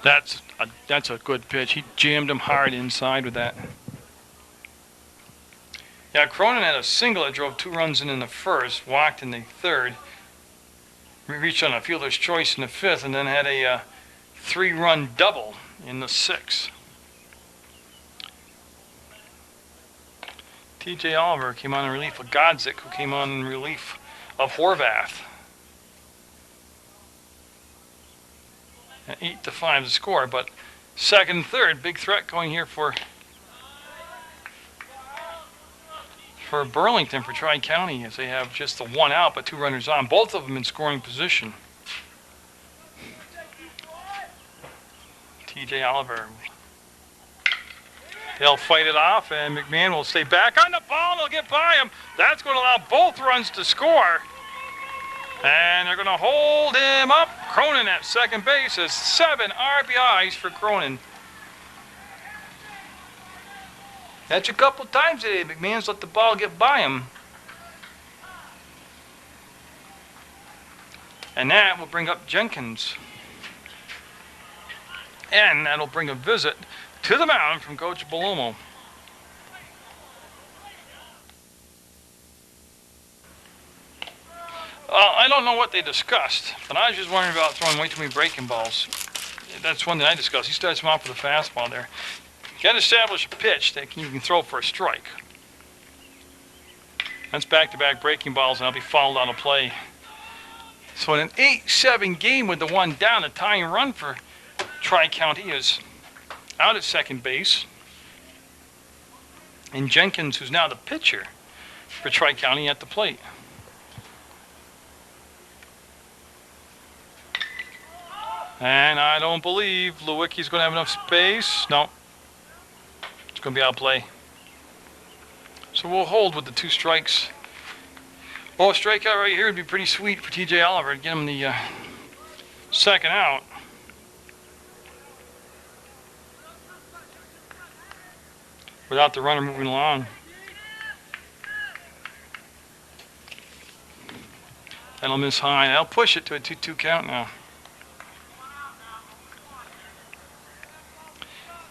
That's a good pitch. He jammed him hard inside with that. Yeah, Cronin had a single that drove 2 runs in the first, walked in the third, reached on a fielder's choice in the fifth, and then had a 3-run double in the sixth. TJ Oliver came on in relief of Godzik, who came on in relief of Horvath. And 8-5 the score, but second and third, big threat going here for Burlington, for Tri-County, as they have just the 1 out but 2 runners on, both of them in scoring position. TJ Oliver, they'll fight it off, and McMahon will stay back on the ball and they'll get by him. That's going to allow both runs to score, and they're going to hold him up. Cronin at second base has 7 RBIs for Cronin. That's a couple times today. McMahon's let the ball get by him. And that will bring up Jenkins. And that'll bring a visit to the mound from Coach Belomo. I don't know what they discussed, but I was just wondering about throwing way too many breaking balls. That's one thing I discussed. He starts him off with a fastball there. You got to establish a pitch that you can throw for a strike. That's back-to-back breaking balls, and that'll be fouled on a play. So in an 8-7 game with the 1 down, the tying run for Tri-County is out at second base. And Jenkins, who's now the pitcher for Tri-County, at the plate. And I don't believe Lewicki's going to have enough space. No. It's going to be out play. So we'll hold with the 2 strikes. Well, a strikeout right here would be pretty sweet for TJ Oliver to get him the second out. Without the runner moving along. That'll miss high. That'll push it to a 2-2 count now.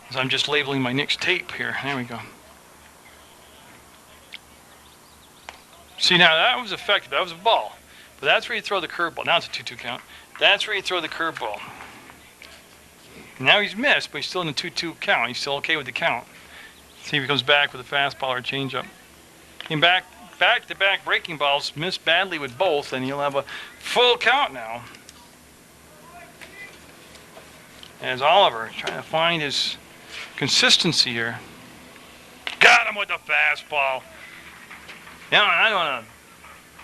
As I'm just labeling my next tape here. There we go. See, now that was effective. That was a ball. But that's where you throw the curveball. Now it's a 2-2 count. That's where you throw the curveball. Now he's missed, but he's still in the 2-2 count. He's still okay with the count. See if he comes back with a fastball or a changeup. Came back-to-back breaking balls, missed badly with both, and he'll have a full count now. As Oliver trying to find his consistency here. Got him with the fastball. Now, I don't want to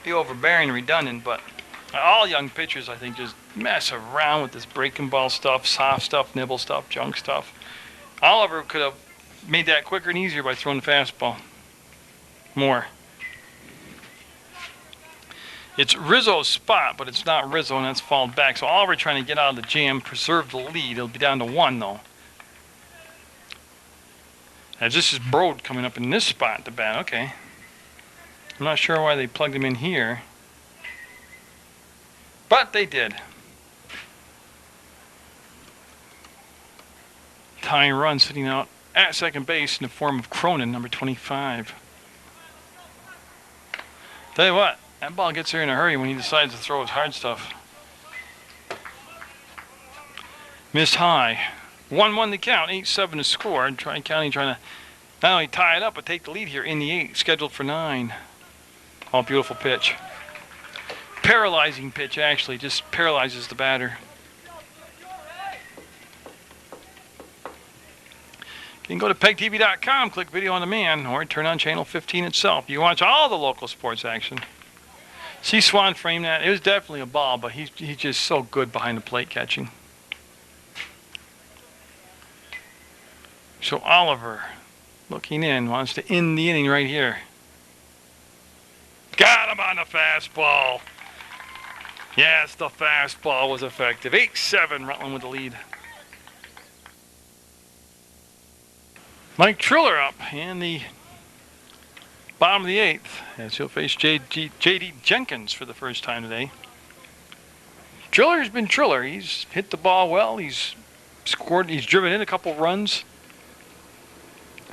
be overbearing and redundant, but all young pitchers, I think, just mess around with this breaking ball stuff, soft stuff, nibble stuff, junk stuff. Oliver could have made that quicker and easier by throwing the fastball more. It's Rizzo's spot, but it's not Rizzo, and that's fouled back. So Oliver trying to get out of the jam, preserve the lead. It'll be down to 1, though. As this is Brode coming up in this spot to bat. Okay. I'm not sure why they plugged him in here. But they did. Tying run sitting out at second base in the form of Cronin, number 25. Tell you what, that ball gets there in a hurry when he decides to throw his hard stuff. Missed high. 1-1 to count, 8-7 to score. Tri-County trying to not only tie it up, but take the lead here in the 8th, scheduled for 9. Oh, beautiful pitch. Paralyzing pitch, actually, just paralyzes the batter. You can go to PEGTV.com, click Video on Demand, or turn on Channel 15 itself. You watch all the local sports action. See Swan frame that. It was definitely a ball, but he's just so good behind the plate catching. So Oliver, looking in, wants to end the inning right here. Got him on the fastball. Yes, the fastball was effective. 8-7, Rutland with the lead. Mike Triller up in the bottom of the 8th as he'll face J.D. Jenkins for the first time today. Triller's been Triller. He's hit the ball well. He's scored. He's driven in a couple runs.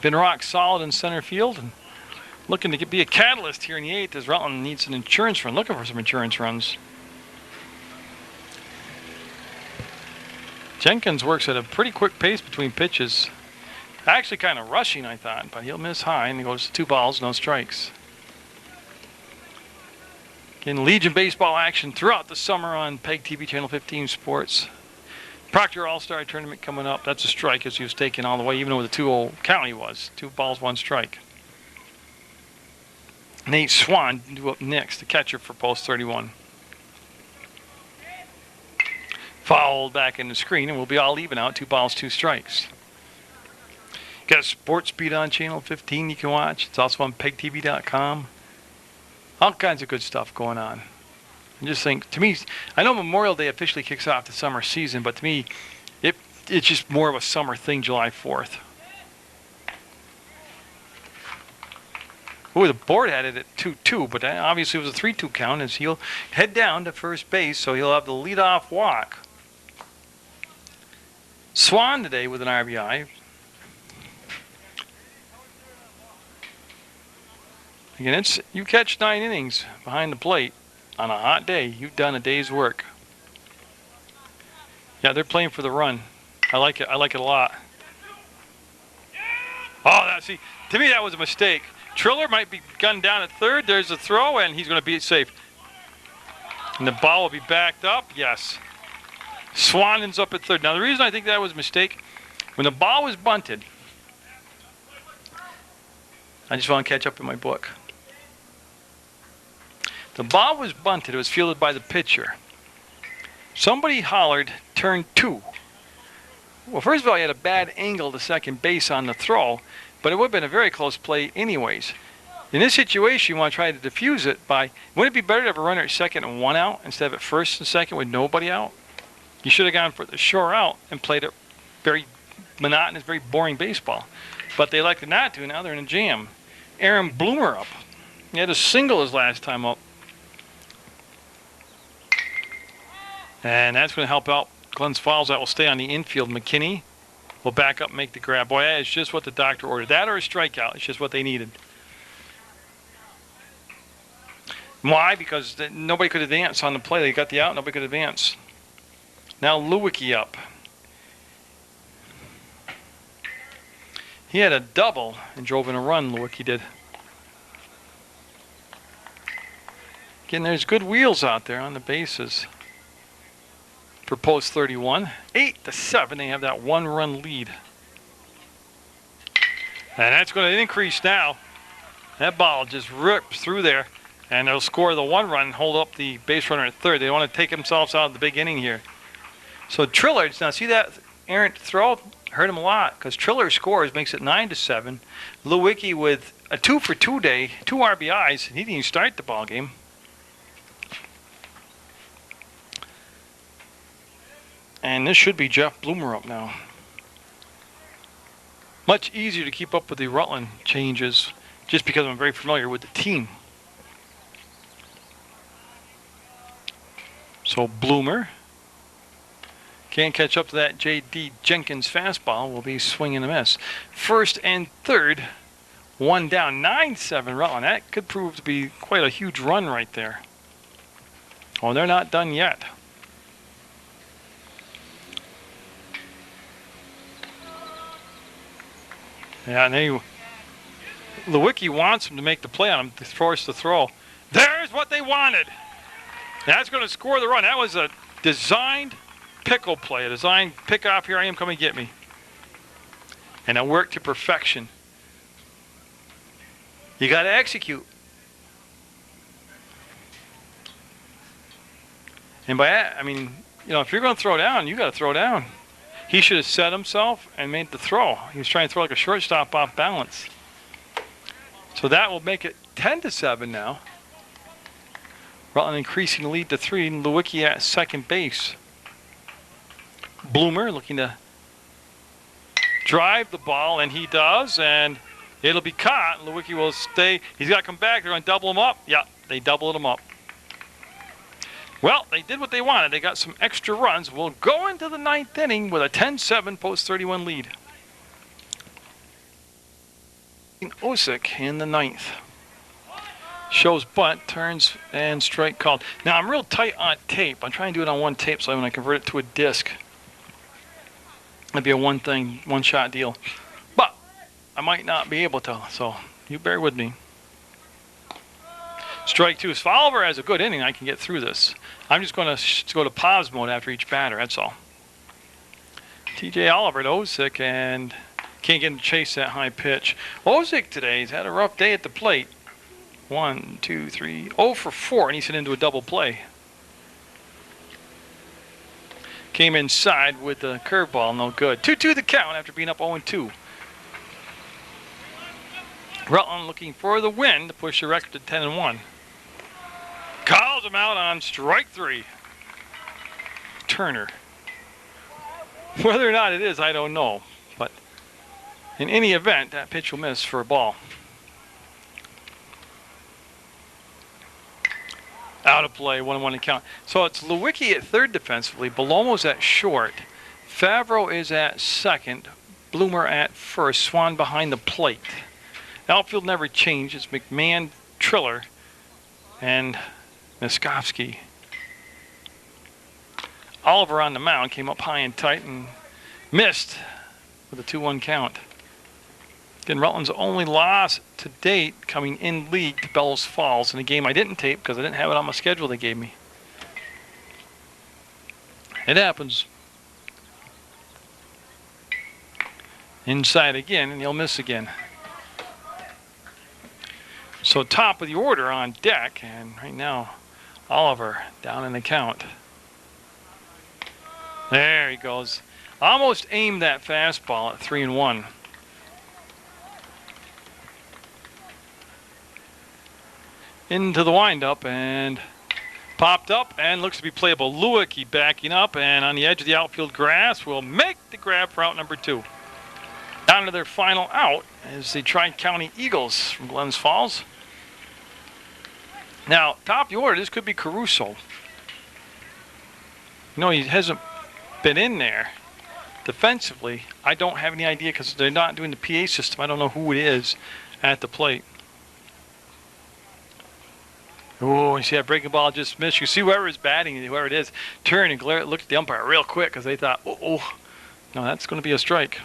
Been rock solid in center field and looking to be a catalyst here in the 8th as Rutland needs an insurance run. Looking for some insurance runs. Jenkins works at a pretty quick pace between pitches. Actually kind of rushing, I thought, but he'll miss high and he goes 2 balls, no strikes. Getting Legion baseball action throughout the summer on PEGTV Channel 15 Sports. Proctor All-Star Tournament coming up. That's a strike as he was taken all the way, even with the 2-0 count he was. 2 balls, 1 strike. Nate Swan due up next, the catcher for Post 31. Fouled back in the screen, and we'll be all even out. 2 balls, 2 strikes. Got Sports Beat on Channel 15 you can watch. It's also on PEGTV.com. All kinds of good stuff going on. I just think, to me, I know Memorial Day officially kicks off the summer season, but to me, it's just more of a summer thing, July 4th. Ooh, the board had it at 2-2, but obviously it was a 3-2 count as he'll head down to first base, so he'll have the leadoff walk. Swan today with an RBI. Again, you catch 9 innings behind the plate on a hot day. You've done a day's work. Yeah, they're playing for the run. I like it. I like it a lot. Oh, see, to me that was a mistake. Triller might be gunned down at third. There's a throw, and he's going to be safe. And the ball will be backed up. Yes. Swan ends up at third. Now, the reason I think that was a mistake, when the ball was bunted, I just want to catch up in my book. The ball was bunted. It was fielded by the pitcher. Somebody hollered, turn 2. Well, first of all, he had a bad angle to second base on the throw, but it would have been a very close play anyways. In this situation, you want to try to defuse it by, wouldn't it be better to have a runner at second and 1 out instead of at first and second with nobody out? You should have gone for the shore out and played it very monotonous, very boring baseball. But they elected not to. Now they're in a jam. Aaron Bloomer up. He had a single his last time up. And that's going to help out Glens Falls. That will stay on the infield. McKinney will back up and make the grab. Boy, that is just what the doctor ordered. That or a strikeout. It's just what they needed. Why? Because nobody could advance on the play. They got the out. Nobody could advance. Now Lewicki up. He had a double and drove in a run, Lewicki did. Again, there's good wheels out there on the bases. For Post 31, 8-7, they have that 1-run lead. And that's going to increase now. That ball just rips through there, and they'll score the 1 run and hold up the base runner at third. They want to take themselves out of the big inning here. So Triller, now see that errant throw? Hurt him a lot because Triller scores, makes it 9-7. Lewicki with a 2-for-2 day, 2 RBIs, and he didn't even start the ball game. And this should be Jeff Bloomer up now. Much easier to keep up with the Rutland changes just because I'm very familiar with the team. So Bloomer can't catch up to that J.D. Jenkins fastball. Will be swinging a miss. First and third, one down, 9-7 Rutland. That could prove to be quite a huge run right there. Oh, they're not done yet. Yeah, and Lewicki wants him to make the play on him, to force the throw. There's what they wanted. That's going to score the run. That was a designed pickle play, a designed pick off, here I am, come and get me. And it worked to perfection. You got to execute. And by that, I mean, you know, if you're going to throw down, you got to throw down. He should have set himself and made the throw. He was trying to throw like a shortstop off balance. So that will make it 10-7 now. Rutland increasing the lead to 3. And Lewicki at second base. Bloomer looking to drive the ball, and he does, and it'll be caught. Lewicki will stay. He's got to come back. They're going to double him up. Yeah, they doubled him up. Well, they did what they wanted. They got some extra runs. We'll go into the 9th inning with a 10-7 post-31 lead. Osick in the 9th. Shows bunt, turns, and strike called. Now, I'm real tight on tape. I'm trying to do it on one tape, so I'm going to convert it to a disc. That'd be a one-shot deal. But I might not be able to, so you bear with me. Strike 2. If Oliver has a good inning, I can get through this. I'm just going to go to pause mode after each batter, that's all. TJ Oliver to Osick, and can't get him to chase that high pitch. Osick today has had a rough day at the plate. 1, 2, 3, 0 for 4, and he's hit into a double play. Came inside with the curveball, no good. 2-2 the count after being up 0-2. Rutland looking for the win to push the record to 10-1. Calls him out on strike 3. Turner. Whether or not it is, I don't know. But in any event, that pitch will miss for a ball. Out of play, 1-1 to count. So it's Lewicki at third defensively. Belomo's at short. Favreau is at second. Bloomer at first. Swan behind the plate. Outfield never changed. It's McMahon, Triller, and Miskovsky. Oliver on the mound came up high and tight and missed with a 2-1 count. Again, Rutland's only loss to date coming in league to Bellows Falls in a game I didn't tape because I didn't have it on my schedule they gave me. It happens. Inside again, and he'll miss again. So top of the order on deck, and right now Oliver down in the count. There he goes. Almost aimed that fastball at 3-1. Into the windup and popped up and looks to be playable. Lewicki backing up and on the edge of the outfield grass will make the grab for out number 2. Down to their final out is the Tri-County Eagles from Glens Falls. Now, top of the order, this could be Caruso. You know, he hasn't been in there defensively. I don't have any idea because they're not doing the PA system. I don't know who it is at the plate. Oh, you see that breaking ball just missed. You see whoever is batting, whoever it is, turn and glare, look at the umpire real quick because they thought, oh, no, that's going to be a strike.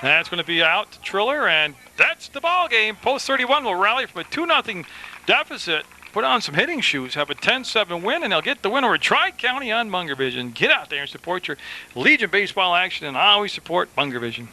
That's going to be out to Triller, and that's the ball game. Post 31 will rally from a 2-0 deficit, put on some hitting shoes, have a 10-7 win, and they'll get the win over Tri-County on Munger Vision. Get out there and support your Legion baseball action, and always support Munger Vision.